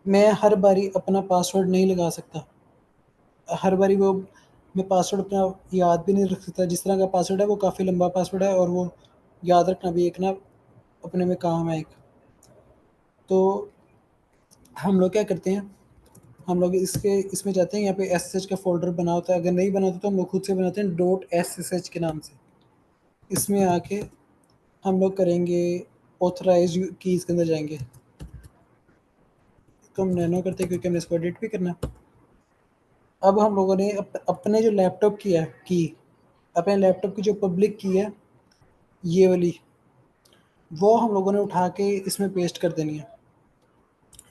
मैं हर बारी अपना पासवर्ड नहीं लगा सकता, हर बारी वो मैं पासवर्ड अपना याद भी नहीं रख सकता। जिस तरह का पासवर्ड है वो काफ़ी लंबा पासवर्ड है, और वो याद रखना भी एक ना अपने में काम है एक। तो हम लोग क्या करते हैं, हम लोग इसमें जाते हैं, यहाँ पे SSH का फ़ोल्डर बना होता है। अगर नहीं बना होता तो हम लोग खुद से बनाते हैं .ssh के नाम से। इसमें आके हम लोग करेंगे ऑथराइज कीज़ के अंदर जाएंगे, तो हम नैनो करते हैं क्योंकि हमने इसको एडिट भी करना है। अब हम लोगों ने अपने जो लैपटॉप की है की, अपने लैपटॉप की जो पब्लिक की है ये वाली, वो हम लोगों ने उठा के इसमें पेस्ट कर देनी है।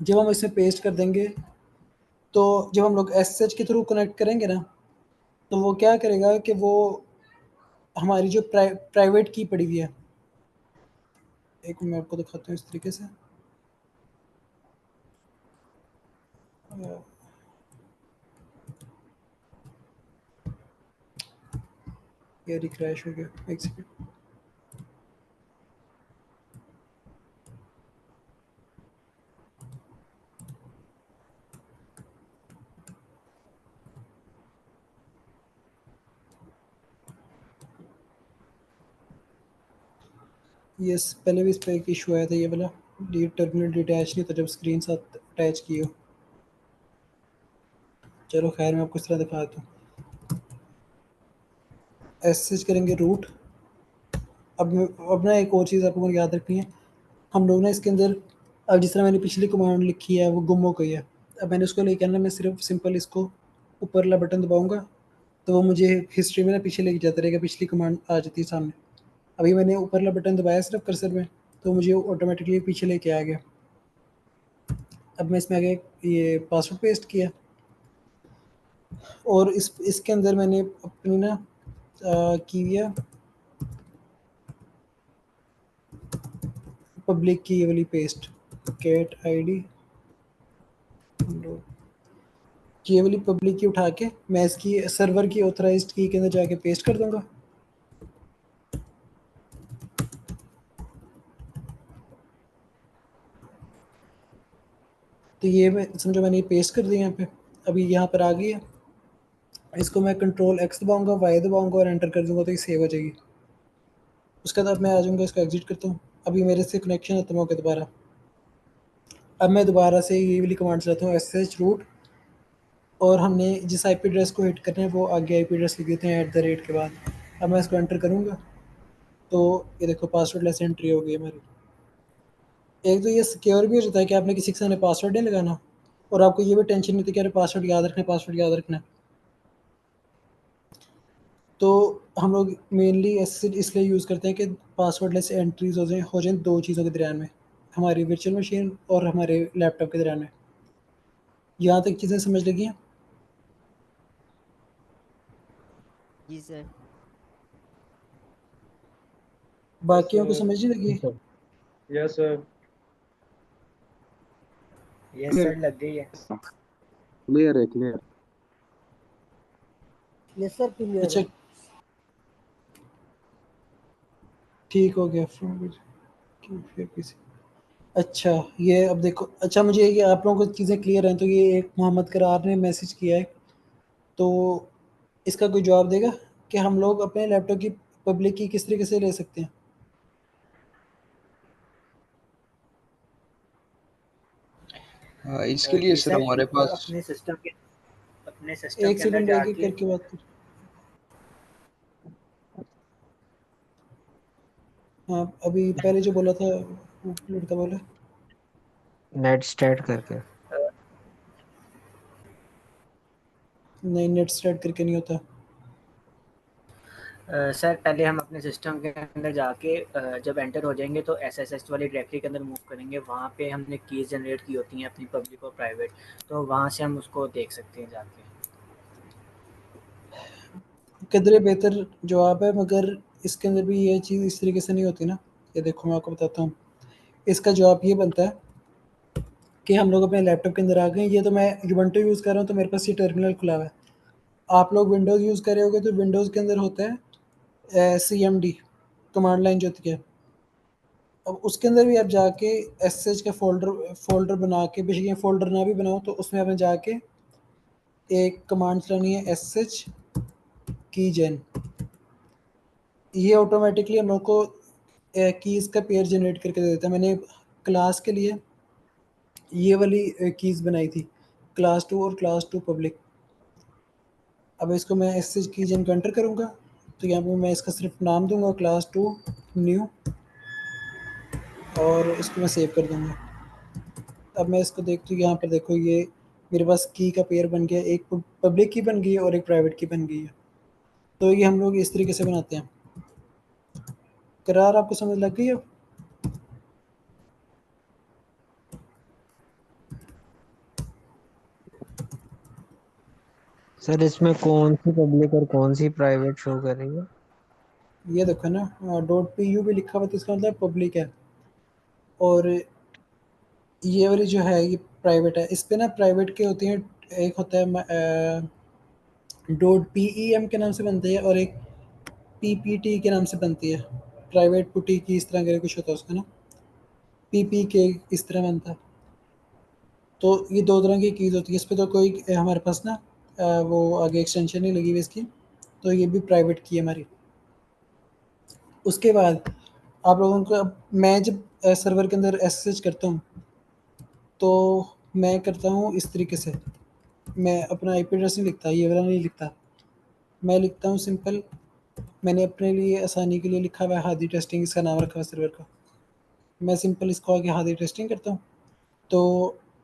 जब हम इसमें पेस्ट कर देंगे, तो जब हम लोग SSH के थ्रू कनेक्ट करेंगे ना, तो वो क्या करेगा कि वो हमारी जो प्राइवेट की पड़ी हुई है, एक मैं आपको दिखाता हूँ इस तरीके से। यार क्रैश हो गया, एक सेकंड। यस, पहले भी इस पर एक इशू आया था ये वाला, टर्मिनल डिटैच नहीं था जब स्क्रीन साथ अटैच की हो। चलो खैर, मैं आपको इस तरह दिखाता हूँ। एसएच करेंगे रूट। अब ना एक और चीज़ आपको याद रखनी है, हम लोग ना इसके अंदर, अब जिस तरह मैंने पिछली कमांड लिखी है वो गुम हो गई है। अब मैंने उसको लेकर ना, मैं सिर्फ सिंपल इसको ऊपर वाला बटन दबाऊंगा तो वो मुझे हिस्ट्री में ना पीछे लेके जाता रहेगा, पिछली कमांड आ जाती है सामने। अभी मैंने ऊपर वाला बटन दबाया सिर्फ कर्सर में, तो मुझे ऑटोमेटिकली पीछे लेके आ गया। अब मैं इसमें आगे ये पासवर्ड पेस्ट किया, और इसके अंदर मैंने अपनी ना की है पब्लिक की ये वाली पेस्ट, कैट आईडी, ये वाली पब्लिक की उठा के मैं इसकी सर्वर की ऑथराइज्ड की के अंदर जाके पेस्ट कर दूंगा। तो ये मैं समझो मैंने ये पेस्ट कर दिया यहाँ पे, अभी यहाँ पर आ गई है। इसको मैं कंट्रोल एक्स दबाऊंगा, वाई दबाऊंगा और एंटर कर दूंगा तो ये सेव हो जाएगी। उसके बाद मैं आ जाऊँगा, इसको एग्जिट करता हूँ। अभी मेरे से कनेक्शन खत्म हो गया दोबारा। अब मैं दोबारा से ये वाली कमांड चलाता हूँ, एस एच रूट, और हमने जिस आईपी एड्रेस को हिट करना है वो आगे आईपी एड्रेस लिख देते हैं @ के बाद। अब मैं इसको एंटर करूँगा तो ये देखो पासवर्ड लेस एंट्री हो गई हमारी। एक तो ये सिक्योर भी हो जाता है कि आपने किसी के सामने पासवर्ड नहीं लगाना, और आपको ये भी टेंशन नहीं होती कि अरे पासवर्ड याद रखना है, पासवर्ड याद रखना है। तो हम लोग मेनली ऐसे इसलिए यूज़ करते हैं कि पासवर्ड लेस एंट्रीज हो जाएं दो चीज़ों के दरमियान में, हमारी वर्चुअल मशीन और हमारे लैपटॉप के दरमियान में। यहाँ तक चीज़ें समझ लगी हैं? जी सर। बाकियों को समझ नहीं लगी? Yes sir. यस सर, लग गई है। क्लियर है, क्लियर। यस सर, क्लियर अच्छा, है। ठीक हो गया। फिर किसी, अच्छा ये अब देखो, अच्छा मुझे ये आप लोगों को चीज़ें क्लियर हैं तो ये एक मोहम्मद करार ने मैसेज किया है, तो इसका कोई जवाब देगा कि हम लोग अपने लैपटॉप की पब्लिक की किस तरीके से ले सकते हैं? इसके लिए जी सर सर, हमारे पास अपने सिस्टम एक के अंदर सेकंड एक एक जाके करके बात कर। हाँ, अभी पहले जो बोला था वो लड़का बोला। नेट स्टार्ट करके। नहीं, नेट स्टार्ट करके नहीं होता। सर पहले हम अपने सिस्टम के अंदर जाके जब एंटर हो जाएंगे तो एसएसएच वाली डायरेक्टरी के अंदर मूव करेंगे। वहाँ पे हमने कीज जनरेट की होती हैं अपनी पब्लिक और प्राइवेट, तो वहाँ से हम उसको देख सकते हैं जाके। कदरे बेहतर जवाब है, मगर इसके अंदर भी ये चीज़ इस तरीके से नहीं होती ना। ये देखो मैं आपको बताता हूँ, इसका जवाब ये बनता है कि हम लोग अपने लैपटॉप के अंदर आ गए। ये तो मैं यूबंटू यूज़ कर रहा हूँ तो मेरे पास ये टर्मिनल खुला हुआ है। आप लोग विंडोज़ यूज़ कर रहे होगे तो विंडोज़ के अंदर होता है CMD कमांड लाइन जो होती है। अब उसके अंदर भी आप जाके SSH का फोल्डर बना के, बेशक ये फोल्डर ना भी बनाओ तो उसमें आपने जाके एक कमांड चलानी है SSH कीजेन। ये ऑटोमेटिकली हम लोग को कीज़ का पेयर जनरेट करके दे देता है। मैंने क्लास के लिए ये वाली कीज़ बनाई थी, क्लास 2 और क्लास 2 पब्लिक। अब इसको मैं SSH कीजेन को एंटर करूँगा तो यहाँ पे मैं इसका सिर्फ नाम दूंगा क्लास 2 न्यू, और इसको मैं सेव कर दूंगा। अब मैं इसको देखती हूँ, यहाँ पर देखो ये मेरे पास की का पेयर बन गया, एक पब्लिक की बन गई है और एक प्राइवेट की बन गई है। तो ये हम लोग इस तरीके से बनाते हैं। करार आपको समझ लग गई है? सर इसमें कौन सी पब्लिक और कौन सी प्राइवेट शो करेंगे? ये देखो ना, .pu भी लिखा हुआ तो इसका मतलब पब्लिक है, और ये वाली जो है ये प्राइवेट है। इस पे ना प्राइवेट के होती हैं, एक होता है डॉट पी ई एम के नाम से बनती है और एक पी पी टी के नाम से बनती है। प्राइवेट पुटी की इस तरह का कुछ होता है उसका ना, पी पी के इस तरह बनता है। तो ये दो तरह की कीज़ होती है। इस पे तो कोई हमारे पास ना वो आगे एक्सटेंशन नहीं लगी हुई इसकी, तो ये भी प्राइवेट की है हमारी। उसके बाद आप लोगों को मैं जब सर्वर के अंदर एस करता हूँ तो मैं करता हूँ इस तरीके से, मैं अपना आईपी एड्रेस नहीं लिखता, ये वाला नहीं लिखता। मैं लिखता हूँ सिंपल, मैंने अपने लिए आसानी के लिए लिखा हुआ है हादी टेस्टिंग, इसका नाम रखा हुआ है सर्वर का। मैं सिंपल इसको आगे हादी टेस्टिंग करता हूँ तो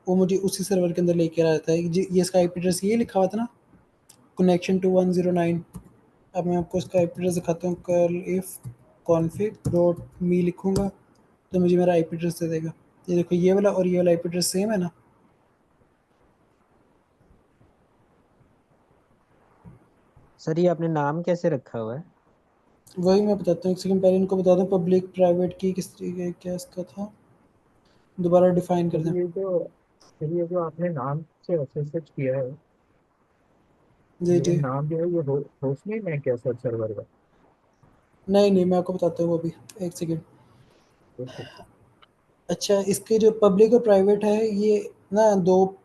वो मुझे उसी सर्वर के अंदर लेके आ जाता है। ये इसका आईपी एड्रेस ये लिखा हुआ था ना, कनेक्शन टू 109। अब मैं आपको इसका आईपी एड्रेस दिखाता हूँ, कर्ल इफ कॉन्फिग डॉट मी लिखूँगा तो मुझे मेरा आईपी एड्रेस दे देगा। ये देखो ये वाला और ये वाला आईपी एड्रेस सेम है ना। सर ये आपने नाम कैसे रखा हुआ है? वही मैं बताता हूँ, एक सेकंड पहले इनको बता दूँ पब्लिक प्राइवेट की किस तरीके क्या इसका था, दोबारा डिफाइन कर फिर दें। ये जो आपने नाम से एसएसएच किया है, जी ये जी, नाम जो है ये होस्ट नेम है क्या सर सर्वर का? नहीं नहीं मैं आपको बताता हूँ वो भी, एक सेकंड। ओके। अच्छा, इसके जो पब्लिक और प्राइवेट है ये ना दो,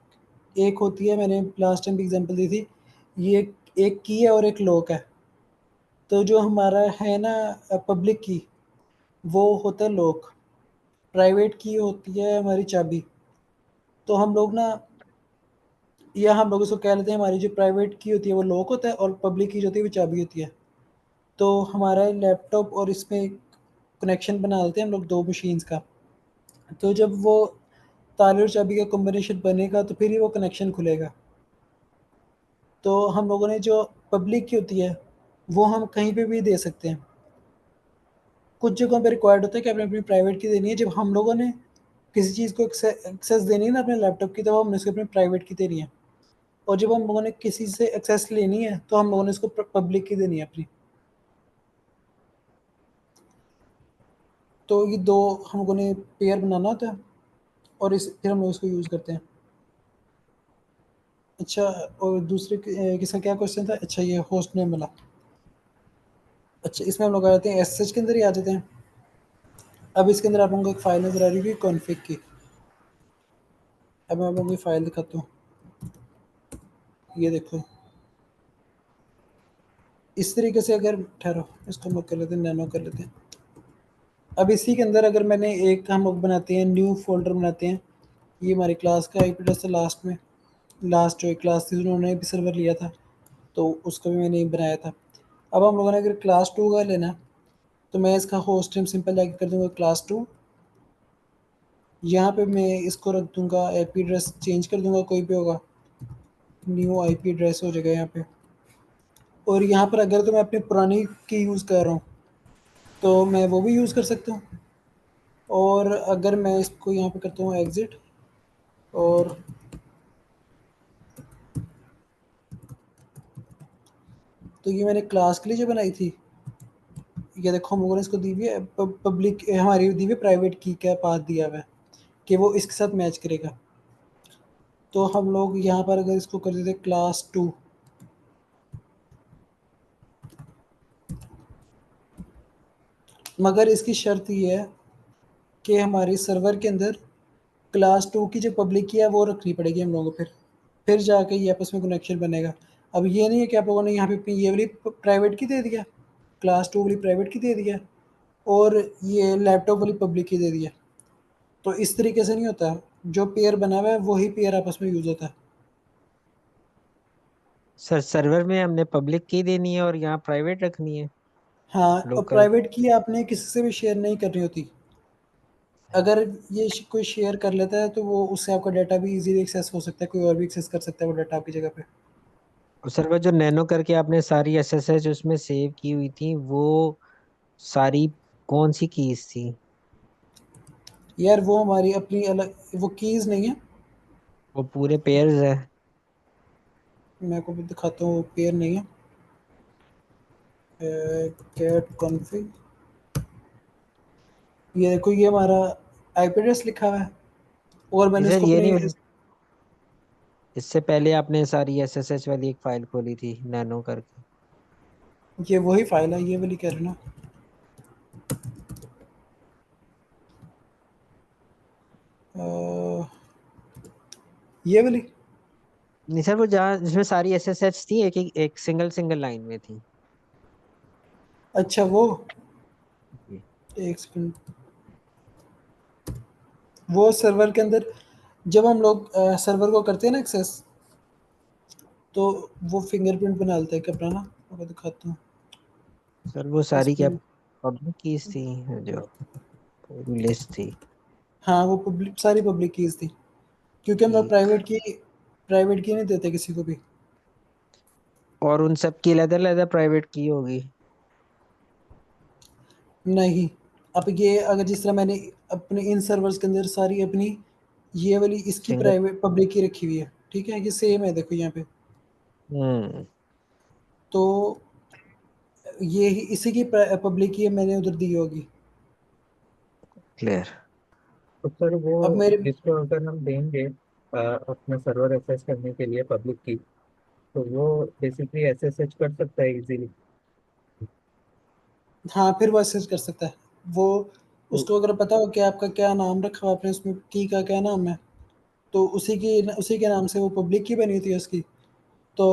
एक होती है, मैंने लास्ट टाइम भी एग्जांपल दी थी, ये एक की है और एक लॉक है। तो जो हमारा है ना पब्लिक की, वो होता है लॉक, प्राइवेट की होती है हमारी चाबी। तो हम लोग ना, या हम लोग इसको कह लेते हैं, हमारी जो प्राइवेट की होती है वो लॉक होता है और पब्लिक की जो होती है वो चाबी होती है। तो हमारा लैपटॉप और इसमें कनेक्शन बना लेते हैं हम लोग दो मशीन्स का। तो जब वो ताले और चाबी का कॉम्बिनेशन बनेगा तो फिर ही वो कनेक्शन खुलेगा। तो हम लोगों ने जो पब्लिक की होती है वो हम कहीं पे भी दे सकते हैं। कुछ जगहों पे रिक्वायर्ड होता है कि आपने अपनी प्राइवेट की देनी है। जब हम लोगों ने किसी चीज़ को एक्सेस देनी है ना अपने लैपटॉप की, तो हमने उसको अपने प्राइवेट की देनी है। और जब हम लोगों ने किसी से एक्सेस लेनी है तो हम लोगों ने इसको पब्लिक की देनी है अपनी। तो ये दो हम लोगों ने पेयर बनाना होता है और इस फिर हम लोग इसको यूज़ करते हैं। अच्छा, और दूसरे किसका क्या क्वेश्चन था? अच्छा ये होस्ट नेम वाला। अच्छा, इसमें हम लोग आ जाते हैं एसएच के अंदर ही आ जाते हैं। अब इसके अंदर आप लोगों को एक फाइल नजर आ रही होगी कॉन्फ़िग की। अब मैं आप लोगों को फाइल दिखाता हूँ, ये देखो इस तरीके से। अगर ठहरो, इसको हम लोग कर लेते हैं, नैनो कर लेते हैं। अब इसी के अंदर अगर मैंने एक हम लोग बनाते हैं, न्यू फोल्डर बनाते हैं। ये हमारी क्लास का आईपी एड्रेस था लास्ट में, लास्ट जो एक क्लास थी उन्होंने भी सर्वर लिया था तो उसका भी मैंने बनाया था। अब हम लोगों ने अगर क्लास 2 का लेना, तो मैं इसका होस्ट नेम सिंपल जाके कर दूंगा क्लास 2। यहाँ पे मैं इसको रख दूंगा, आईपी एड्रेस चेंज कर दूंगा, कोई भी होगा, न्यू आईपी एड्रेस हो जाएगा यहाँ पे। और यहाँ पर अगर तो मैं अपनी पुरानी की यूज़ कर रहा हूँ तो मैं वो भी यूज़ कर सकता हूँ। और अगर मैं इसको यहाँ पे करता हूँ एग्ज़िट, और तो ये मैंने क्लास के लिए जो बनाई थी, ये देखो हम लोगों ने इसको दी हुई है पब्लिक, हमारी दी हुई प्राइवेट की का पाथ दिया हुआ है कि वो इसके साथ मैच करेगा। तो हम लोग यहाँ पर अगर इसको कर देते क्लास 2, मगर इसकी शर्त ये है कि हमारे सर्वर के अंदर क्लास 2 की जो पब्लिक की है वो रखनी पड़ेगी हम लोगों को, फिर जाके ये आपस में कनेक्शन बनेगा। अब ये नहीं है कि आप लोगों ने यहाँ पे अपनी ये वाली प्राइवेट की दे दिया, क्लास 2 वाली प्राइवेट की दे दिया और ये लैपटॉप वाली पब्लिक की दे दिया। तो इस तरीके से नहीं होता, जो पेयर बना हुआ है वही पेयर आपस में यूज़ होता है। सर सर्वर में हमने पब्लिक की देनी है और यहाँ प्राइवेट रखनी है हाँ, और लोकल। प्राइवेट की आपने किसी से भी शेयर नहीं करनी होती। अगर ये कोई शेयर कर लेता है तो वो उससे आपका डाटा भी इजीली एक्सेस हो सकता है, कोई और भी एक्सेस कर सकता है वो डाटा आपकी जगह पे। और सर्वर जो नैनो करके आपने सारी एसएसएच उसमें सेव की हुई थी वो सारी कौन सी कीज थी? यार वो हमारी अपनी अलग, वो कीज़ नहीं है। वो पूरे पेयर्स है। मैं आपको भी दिखाता हूँ, पेयर नहीं है। कैट कॉन्फिग, ये देखो ये हमारा आईपी एड्रेस लिखा हुआ है और मैंने सर उसको ये अपनी नहीं, इससे पहले आपने सारी एसएसएच वाली एक फाइल खोली थी नैनो करके। ये वही फाइल है, ये वाली कह रहे हो ना? ये वाली? नहीं सर, वो जहाँ जिसमें सारी एसएसएच थी, एक एक, एक सिंगल सिंगल लाइन में थी। अच्छा वो, जी। एक सेकंड। वो सर्वर के अंदर जब हम लोग सर्वर को करते हैं ना एक्सेस, तो वो फिंगरप्रिंट बना लेता है कि अपना ना, आपको दिखाता हूँ सर वो सारी क्या इसमें। पब्लिक कीज थी जो पूरी लिस्ट थी? हाँ वो पब्लिक, सारी पब्लिक कीज थी, क्योंकि हम लोग ठीक। प्राइवेट की नहीं देते किसी को भी। और उन सब की अलग अलग प्राइवेट की होगी? नहीं, अब ये अगर जिस तरह मैंने अपने इन सर्वर्स के अंदर सारी अपनी ये वाली इसकी सिंगल। प्राइवेट पब्लिक की रखी हुई है, ठीक है, ये सेम है देखो यहाँ पे। हम्म। तो ये ही इसी की पब्लिक की है, मैंने उधर दी होगी। क्लियर। तो सर वो अब मेरे, इसको अगर हम देंगे अपना सर्वर एक्सेस करने के लिए पब्लिक की, तो वो बेसिकली एसएसएच कर सकता है इजीली। हाँ फिर वो एक्सेस कर सकता है वो। तो उसको अगर पता हो कि आपका क्या नाम रखा हुआ आपने उसमें, की का क्या नाम है, तो उसी के नाम से वो पब्लिक की बनी थी उसकी, तो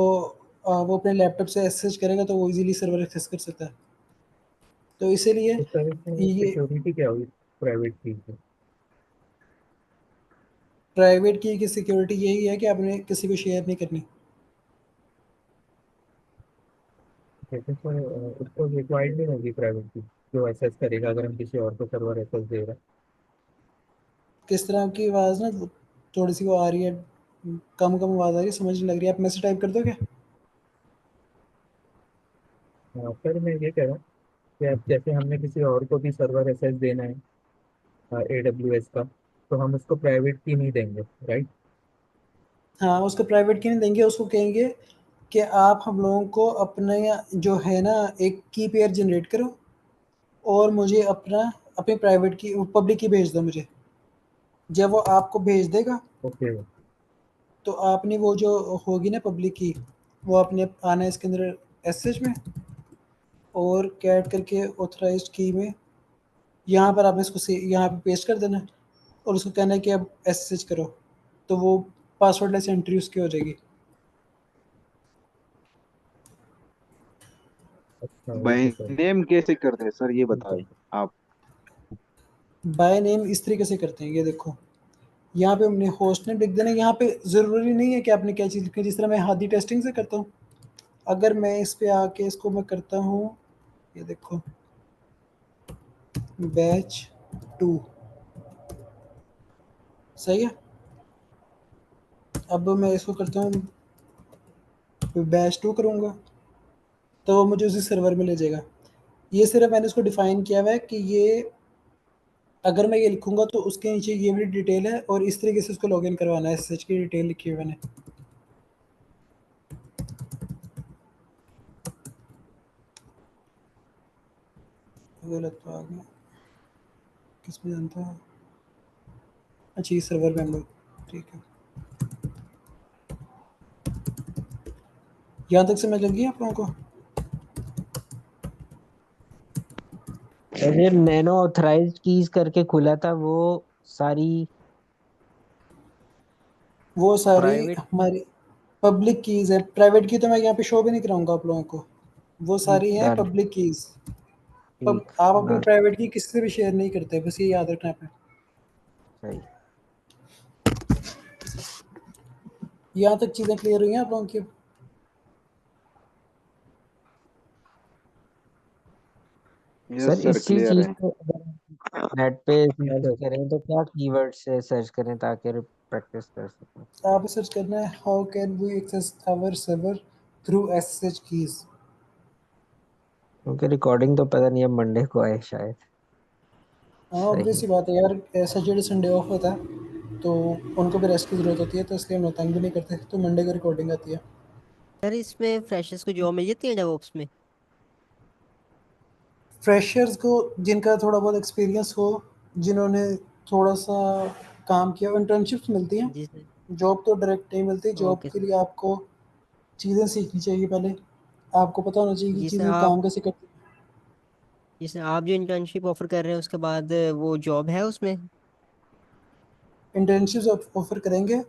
वो अपने लैपटॉप से एक्सेस करेगा तो वो इजीली सर्वर एक्सेस कर सकता है। तो इसीलिए सर इसमें ये सिक्योरिटी क्या हुई प्राइवेट की? प्राइवेट की सिक्योरिटी यही है कि आपने किसी को शेयर नहीं करनी। जैसे सर उसको रिक्वायर्ड नहीं होगी प्राइवेट की जो एक्सेस करेगा अगर हम किसी और को सर्वर एक्सेस दे रहे किस तरह की आवाज़ ना थोड़ी सी वो आ रही है, कम कम आवाज़ आ रही है, समझ नहीं लग रही है। आप मैसेज टाइप कर दोगे? हैं। सर मैं ये कह रहा हूँ कि अब जैसे हमने किसी और को भी सर्वर एक्सेस देना है AWS का, तो हम उसको प्राइवेट की नहीं देंगे, राइट? हाँ उसको प्राइवेट की नहीं देंगे, उसको कहेंगे कि आप हम लोगों को अपने जो है ना एक की पेयर जनरेट करो और मुझे अपनी प्राइवेट की पब्लिक की भेज दो मुझे। जब वो आपको भेज देगा ओके। तो आपने वो जो होगी ना पब्लिक की, वो आपने आना है इसके अंदर एसएच में, और कैट करके ऑथराइज्ड की में यहाँ पर आपने इसको यहाँ पे पेस्ट कर देना है और उसको कहना है कि अब एसएच करो, तो वो पासवर्डलेस एंट्री उसकी हो जाएगी। अच्छा बाय ओके सर। नेम कैसे करते हैं सर, ये ठीक है बताएं सर। आप। बाय नेम इस तरीके से करते हैं, ये देखो यहाँ पे हमने होस्ट नेम लिख देना। यहाँ पे ज़रूरी नहीं है कि आपने क्या चीज़ लिखी, जिस तरह मैं हादी टेस्टिंग से करता हूँ। अगर मैं इस पे आके इसको मैं करता हूँ, ये देखो बैच 2, सही है। अब मैं इसको करता हूँ बैच 2 करूँगा, तो वो मुझे उसी सर्वर में ले जाएगा। ये सिर्फ मैंने इसको डिफाइन किया हुआ है कि ये अगर मैं ये लिखूंगा तो उसके नीचे ये वाली डिटेल है और इस तरीके से उसको लॉगिन करवाना है, एसएच की डिटेल लिखी है मैंने। गलत तो आ गया, किसमें जानता है? अच्छा ये सर्वर में हम लोग, ठीक है। यहाँ तक समझ लगी आप लोगों को? और ये नैनो ऑथराइज्ड कीज करके खुला था, वो सारी वो सारी प्राइवेट हमारी पब्लिक कीज़ है, प्राइवेट की तो मैं यहाँ पे शो भी नहीं कराऊंगा आप लोगों को। वो की सारी हैं डाल? Public keys. ठीक आप अपनी डाल। प्राइवेट की किसी से भी शेयर नहीं करते, बस ये याद रखना आपने। सही। यहाँ तक चीज़ें क्लियर हुई हैं आप लोगों की? यस सर सर, इसी क्लियर चीज है। को अगर नेट पे हाँ सर्च सर। करें तो क्या कीवर्ड से सर्च करें ताकि प्रैक्टिस कर सकें? आप सर्च करना है how can we access our server through SSH keys. क्योंकि रिकॉर्डिंग तो पता नहीं, अब मंडे को आए शायद। हाँ ऑब्वियस सही। सी बात है यार, सैटरडे संडे ऑफ होता है तो उनको भी रेस्ट की ज़रूरत होती है, तो इसलिए हम लोग तंग भी नहीं करते, तो मंडे को रिकॉर्डिंग आती है। सर इसमें फ्रेशर्स को जॉब मिल जाती है डेवऑप्स में? फ्रेशर्स को जिनका थोड़ा बहुत एक्सपीरियंस हो, जिन्होंने थोड़ा सा काम किया, इंटर्नशिप्स मिलती हैं, जी सर। जॉब तो डायरेक्ट नहीं मिलती। जॉब ओके के सर। लिए आपको चीज़ें सीखनी चाहिए पहले, आपको पता होना चाहिए कि जी सर चीज़ें आप काम कैसे करती हैं। जी सर आप जो इंटर्नशिप ऑफर कर रहे हैं उसके बाद वो जॉब है उसमें? इंटर्नशिप्स ऑफर करेंगे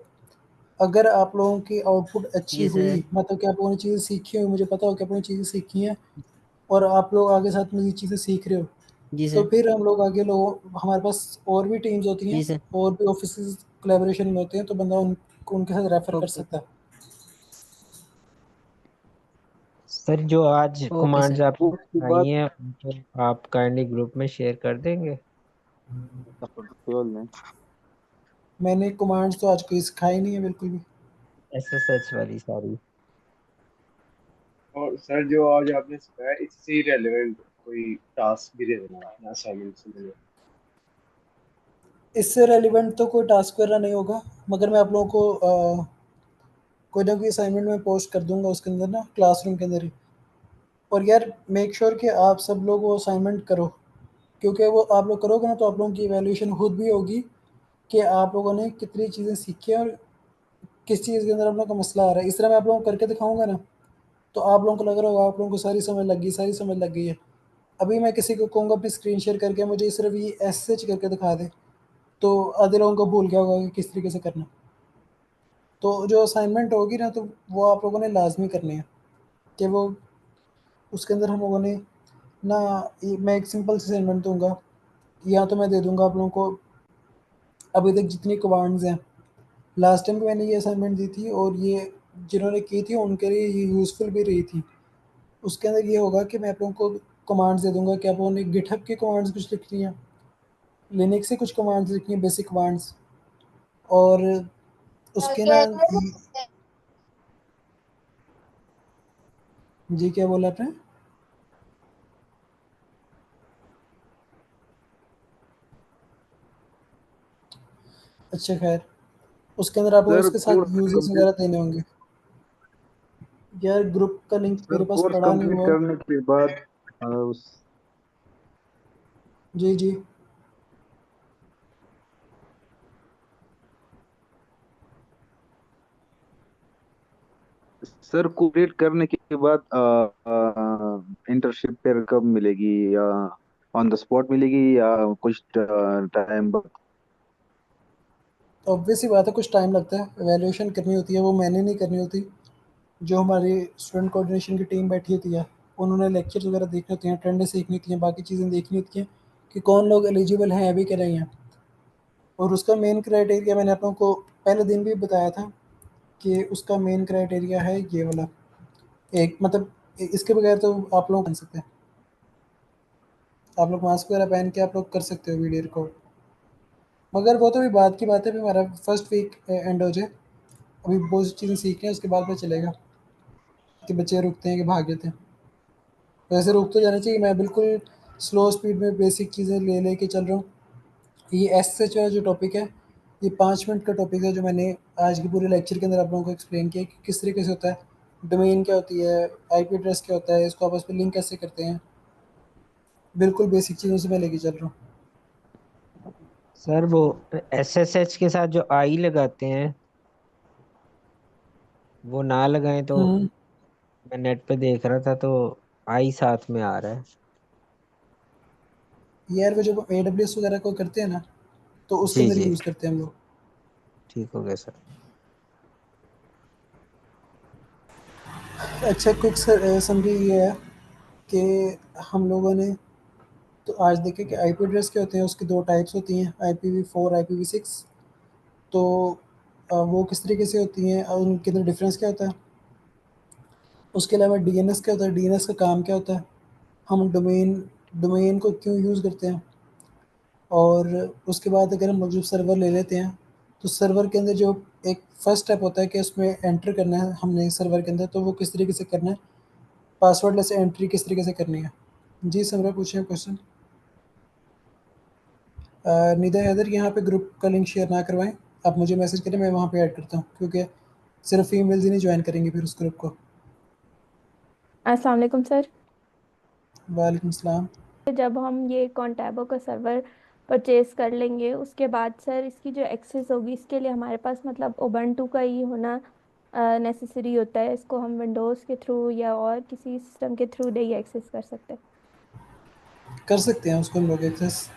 अगर आप लोगों की आउटपुट अच्छी जी हुई, सर। मतलब कि आप लोगों ने चीज़ें सीखी हुई, मुझे पता हो कि आप लोगों ने चीज़ें सीखी हैं और आप लोग आगे साथ में ये चीज़ें सीख रहे हो, जी तो सर। फिर हम लोग आगे लोग, हमारे पास और भी टीम्स होती हैं जी सर। और भी ऑफिस कोलैबोरेशन में होते हैं, तो बंदा उनके साथ रेफर कर ओके सकता है। सर जो आज ओके कमांड्स सर। आपने उसके सिखाई बाद हैं उनको आप काइंडली ग्रुप में शेयर कर देंगे? केवल में मैंने कमांड्स तो आज कोई सिखाई नहीं है बिल्कुल भी। एसएसएच वाली सारी। और सर जो आज आपने सिखाया इससे रेलेवेंट कोई टास्क भी दे देना या असाइनमेंट से रिलेटेड। इससे रेलिवेंट तो कोई टास्क वगैरह नहीं होगा, मगर मैं आप लोगों को कोई ना कोई असाइनमेंट में पोस्ट कर दूंगा उसके अंदर ना, क्लासरूम के अंदर ही। और यार मेक श्योर कि आप सब लोग वो असाइनमेंट करो, क्योंकि वो आप लोग करोगे ना तो आप लोगों की इवैल्यूएशन खुद भी होगी कि आप लोगों ने कितनी चीज़ें सीखी हैं और किस चीज़ के अंदर आप लोगों का मसला आ रहा है। इस तरह मैं आप लोगों को करके दिखाऊंगा ना, तो आप लोगों को लग रहा होगा आप लोगों को सारी समझ लग गई, सारी समझ लग गई है। अभी मैं किसी को कहूँगा अपनी स्क्रीन शेयर करके मुझे सिर्फ ये ऐसे करके दिखा दे, तो आधे लोगों को भूल गया होगा कि किस तरीके से करना। तो जो असाइनमेंट होगी ना, तो वो आप लोगों ने लाजमी करनी है कि वो उसके अंदर हम लोगों ने ना, मैं एक सिंपल सी असाइनमेंट दूंगा, या तो मैं दे दूंगा आप लोगों को अभी तक जितनी कमांड्स हैं। लास्ट टाइम भी मैंने ये असाइनमेंट दी थी और ये जिन्होंने की थी उनके लिए ये यूज़फुल भी रही थी। उसके अंदर ये होगा कि मैं आप लोगों को कमांड्स दे दूंगा कि आप लोगों ने गिटहब की कमांड्स कुछ लिखनी है, लिनक्स से कुछ कमांड्स लिखनी है, बेसिक कमांड्स। और उसके ना जी क्या बोला आपने? अच्छा खैर, उसके अंदर आप लोग सर उसके साथ कोर्स यूजेस कंप्लीट वगैरह देने होंगे। यार ग्रुप का लिंक सर मेरे पास कोर्स पड़ा नहीं कंप्लीट हुआ। करने के बाद उस जी जी। सर कंप्लीट करने के बाद इंटर्नशिप फिर कब मिलेगी, या ऑन द स्पॉट मिलेगी या कुछ टाइम बाद? ऑब्वियस ही बात है, कुछ टाइम लगता है, एवेल्यूएशन करनी होती है, वो मैंने नहीं करनी होती। जो हमारी स्टूडेंट कोऑर्डिनेशन की टीम बैठी होती है, उन्होंने लेक्चर्स वगैरह देखने होते हैं, अटेंडेंस देखनी होती है, बाकी चीज़ें देखनी होती हैं कि कौन लोग एलिजिबल हैं अभी के नहीं हैं। और उसका मेन क्राइटेरिया मैंने आप लोगों को पहले दिन भी बताया था कि उसका मेन क्राइटेरिया है ये वाला, एक मतलब इसके बगैर तो आप लोग बन सकते हैं। आप लोग मास्क वगैरह पहन के आप लोग कर सकते हो वीडियो रिकॉर्ड, मगर वो तो भी बात की बात है, अभी हमारा फर्स्ट वीक एंड हो जाए, अभी बहुत सी चीज़ें सीखनी है, उसके बाद पता चलेगा कि बच्चे रुकते हैं कि भाग जाते हैं। वैसे रुक तो जाना चाहिए, मैं बिल्कुल स्लो स्पीड में बेसिक चीज़ें ले लेके चल रहा हूँ। ये एस एच वाला जो टॉपिक है, ये 5 मिनट का टॉपिक है जो मैंने आज के पूरे लेक्चर के अंदर आप लोगों को एक्सप्लेन किया कि किस तरीके से होता है, डोमेन क्या होती है, आईपी एड्रेस क्या होता है, इसको आपस में लिंक कैसे करते हैं, बिल्कुल बेसिक चीज़ों से मैं लेके चल रहा हूँ। सर वो एसएसएच के साथ जो आई लगाते हैं वो ना लगाएं तो, हम्म। मैं नेट पे देख रहा था तो आई साथ में आ रहा है। यार वो जब ए डब्ल्यू एस वगैरह को करते हैं ना, तो उसके जी अंदर जी, यूज़ करते हैं हम लोग। ठीक हो गया सर। अच्छा क्विक समरी ये है कि हम लोगों ने तो आज देखे कि आईपी एड्रेस क्या होते हैं, उसकी दो टाइप्स होती हैं, IPv4 IPv6। तो वो किस तरीके से होती हैं और उनके अंदर डिफरेंस क्या होता है। उसके अलावा डीएनएस क्या होता है, डीएनएस का काम क्या होता है, हम डोमेन डोमेन को क्यों यूज़ करते हैं। और उसके बाद अगर हम लोग जब सर्वर ले लेते हैं, तो सर्वर के अंदर जो एक फर्स्ट स्टेप होता है कि उसमें एंटर करना है हमने सर्वर के अंदर, तो वो किस तरीके से करना है, पासवर्ड लेस एंट्री किस तरीके से करनी है। जी समरा पूछें क्वेश्चन। निदा हैदर, यहाँ पे ग्रुप का लिंक शेयर ना करवाएं, आप मुझे मैसेज करें, मैं वहाँ पे ऐड करता हूँ, क्योंकि सिर्फ फीमेल्स ही नहीं ज्वाइन करेंगे फिर उस ग्रुप को। अस्सलाम वालेकुम सर। वालेकुम सलाम। जब हम ये कॉन्टैबो का सर्वर परचेज कर लेंगे, उसके बाद सर इसकी जो एक्सेस होगी इसके लिए हमारे पास मतलब उबंटू का ही होना नेसेसरी होता है। इसको हम विंडोज़ के थ्रू या और किसी सिस्टम के थ्रू नहीं एक्सेस कर सकते। कर सकते हैं उसको हम लोग एक्सेस।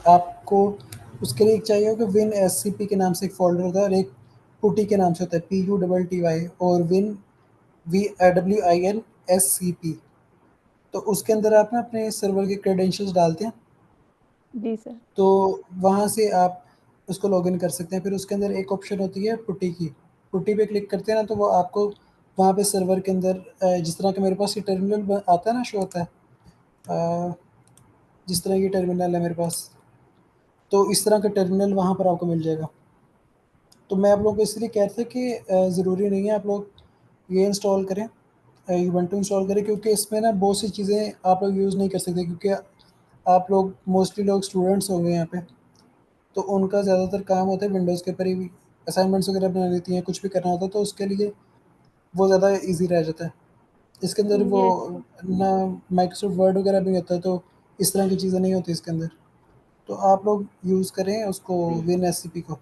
आपको उसके लिए एक चाहिए होगा विन एससीपी के नाम से एक फ़ोल्डर होता है और एक पुटी के नाम से होता है PUTTY और विन WINSCP। तो उसके अंदर आप ना अपने सर्वर के क्रेडेंशियल्स डालते हैं, जी सर। तो वहाँ से आप उसको लॉगिन कर सकते हैं। फिर उसके अंदर एक ऑप्शन होती है पुट्टी की, पुट्टी पे क्लिक करते हैं ना तो वो आपको वहाँ पे सर्वर के अंदर जिस तरह का मेरे पास ये टर्मिनल आता है ना, शो होता है जिस तरह ये टर्मिनल है मेरे पास, तो इस तरह का टर्मिनल वहाँ पर आपको मिल जाएगा। तो मैं आप लोगों को इसलिए कह रहा था कि ज़रूरी नहीं है आप लोग ये इंस्टॉल करें, यूबंटू इंस्टॉल करें, क्योंकि इसमें ना बहुत सी चीज़ें आप लोग यूज़ नहीं कर सकते, क्योंकि आप लोग मोस्टली लोग स्टूडेंट्स होंगे यहाँ पे, तो उनका ज़्यादातर काम होता है विंडोज़ के ऊपर ही असाइनमेंट्स वगैरह बना लेती हैं, कुछ भी करना होता है तो उसके लिए वो ज़्यादा ईजी रह जाता है। इसके अंदर वो ये ना माइक्रोसॉफ्ट वर्ड वगैरह भी होता है, तो इस तरह की चीज़ें नहीं होती इसके अंदर। तो आप लोग यूज़ करें उसको, विन एससीपी को।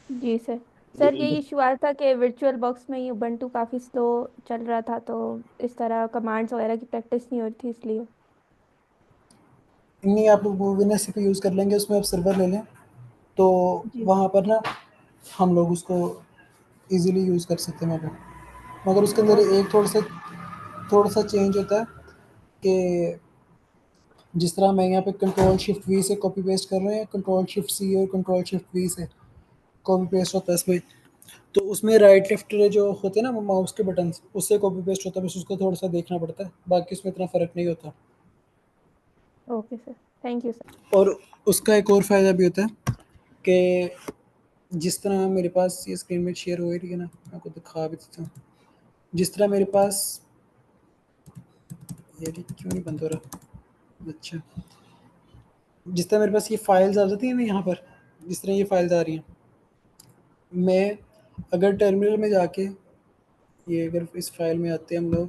जी सर। सर ये इशू आ रहा था कि वर्चुअल बॉक्स में ये उबंटू काफ़ी स्लो चल रहा था, तो इस तरह कमांड्स वगैरह की प्रैक्टिस नहीं हो रही थी इसलिए। नहीं, आप लोग वो विन एससीपी यूज़ कर लेंगे, उसमें आप सर्वर ले लें तो जी वहाँ पर ना हम लोग उसको ईज़िली यूज़ कर सकते हैं वहाँ पर। मगर उसके अंदर ओके। एक थोड़ा सा चेंज होता है कि जिस तरह मैं यहाँ पे कंट्रोल शिफ्ट वी से कॉपी पेस्ट कर रहे हैं, कंट्रोल शिफ्ट सी और कंट्रोल शिफ्ट वी से कॉपी पेस्ट होता है इसमें, तो उसमें राइट लेफ्ट जो होते हैं ना माउस के बटन, उससे कॉपी पेस्ट होता है, बस उसको थोड़ा सा देखना पड़ता है, बाकी उसमें इतना फ़र्क नहीं होता। Okay sir, thank you sir. और उसका एक और फ़ायदा भी होता है कि जिस तरह मेरे पास ये स्क्रीन में शेयर हो रही है ना, मैं आपको दिखा भी देता हूँ। जिस तरह मेरे पास ये क्यों नहीं बंद हो रहा, अच्छा, जिस तरह मेरे पास ये फाइल्स आ जाती हैं ना यहाँ पर, जिस तरह ये फाइल्स आ रही हैं, मैं अगर टर्मिनल में जाके ये अगर इस फाइल में आते हैं हम लोग,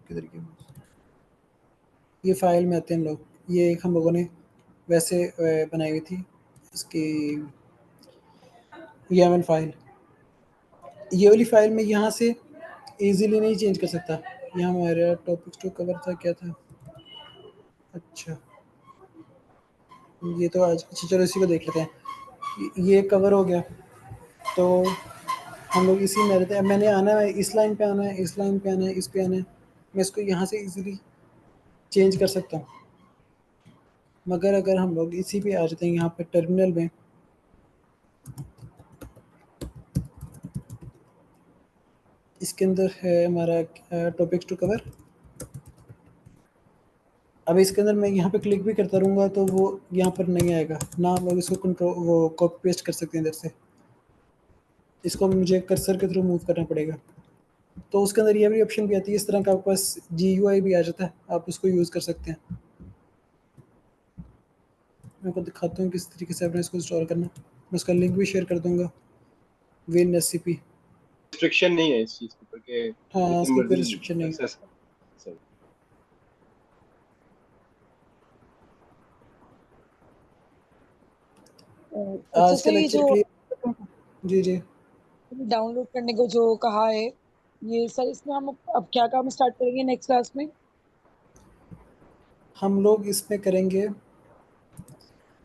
किधर की ये फाइल में आते हैं हम लोग, ये एक हम लोगों ने वैसे बनाई हुई थी इसकी YAML फाइल, ये वाली फाइल में यहाँ से इजीली नहीं चेंज कर सकता। यहाँ हमारा टॉपिक्स टू कवर था, क्या था, अच्छा ये तो आज, अच्छा चलो इसी को देख लेते हैं। ये कवर हो गया, तो हम लोग इसी में रहते हैं। मैंने आना है इस लाइन पे, आना है इस लाइन पे, आना है इस पे, आना है, मैं इसको यहाँ से इजीली चेंज कर सकता हूँ। मगर अगर हम लोग इसी पे आ जाते हैं यहाँ पे टर्मिनल में, इसके अंदर है हमारा टॉपिक्स टू कवर। अब इसके अंदर मैं यहाँ पे क्लिक भी करता रहूँगा तो वो यहाँ पर नहीं आएगा ना, हम लोग इसको कंट्रोल वो कॉपी पेस्ट कर सकते हैं इधर से, इसको मुझे कर्सर के थ्रू मूव करना पड़ेगा। तो उसके अंदर ये भी ऑप्शन भी आती है, इस तरह का आपके पास GUI भी आ जाता है, आप उसको यूज़ कर सकते हैं। मैं आपको दिखाता हूँ किस तरीके से आपने इसको इंस्टॉल करना, मैं उसका लिंक भी शेयर कर दूँगा, विन एससीपी। रिस्ट्रिक्शन नहीं है इस चीज के ऊपर कि हाँ, जितनी इसकी कोई मर्जी रिस्ट्रिक्शन नहीं है। एक्सेस कर सही। अच्छा आज का सर, ये लेक्चर जो क्लियर? जी जी। डाउनलोड करने को जो कहा है, ये सर इसमें हम अब क्या काम स्टार्ट करेंगे नेक्स्ट क्लास में? हम लोग इसमें करेंगे,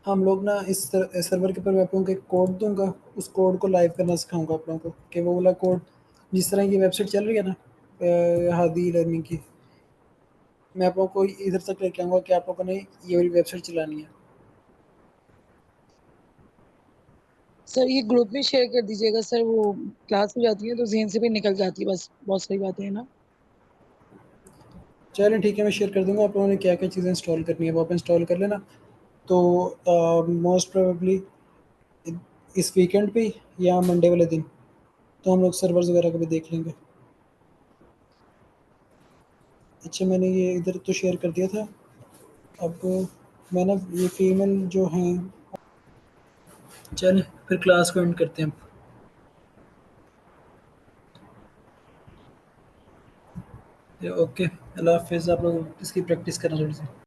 हम लोग ना इस सर्वर के ऊपर मैं आप लोगों को एक कोड दूंगा, उस कोड को लाइव करना सिखाऊंगा आप लोगों को, कि वो वाला कोड जिस तरह ये वेबसाइट चल रही है ना हादी लर्निंग की, मैं आप लोगों को इधर तक लेके आऊँगा कि आप लोगों ने ये वाली वेबसाइट चलानी है। सर ये ग्रुप में शेयर कर दीजिएगा सर, वो क्लास हो जाती है तो जहन से भी निकल जाती है, बस बहुत सही बातें हैं ना। चलें ठीक है, मैं शेयर कर दूंगा, आप लोगों ने क्या क्या चीज़ें इंस्टॉल करनी है वो आप इंस्टॉल कर लेना। तो मोस्ट प्रोबेबली इस वीकेंड पे या मंडे वाले दिन तो हम लोग सर्वर्स वगैरह को भी देख लेंगे। अच्छा, मैंने ये इधर तो शेयर कर दिया था। अब मैं ना ये फीमेल जो हैं, चल फिर क्लास को एंड करते हैं। ओके, अल्लाह हाफिज़। आप लोग इसकी प्रैक्टिस करना थोड़ी सी।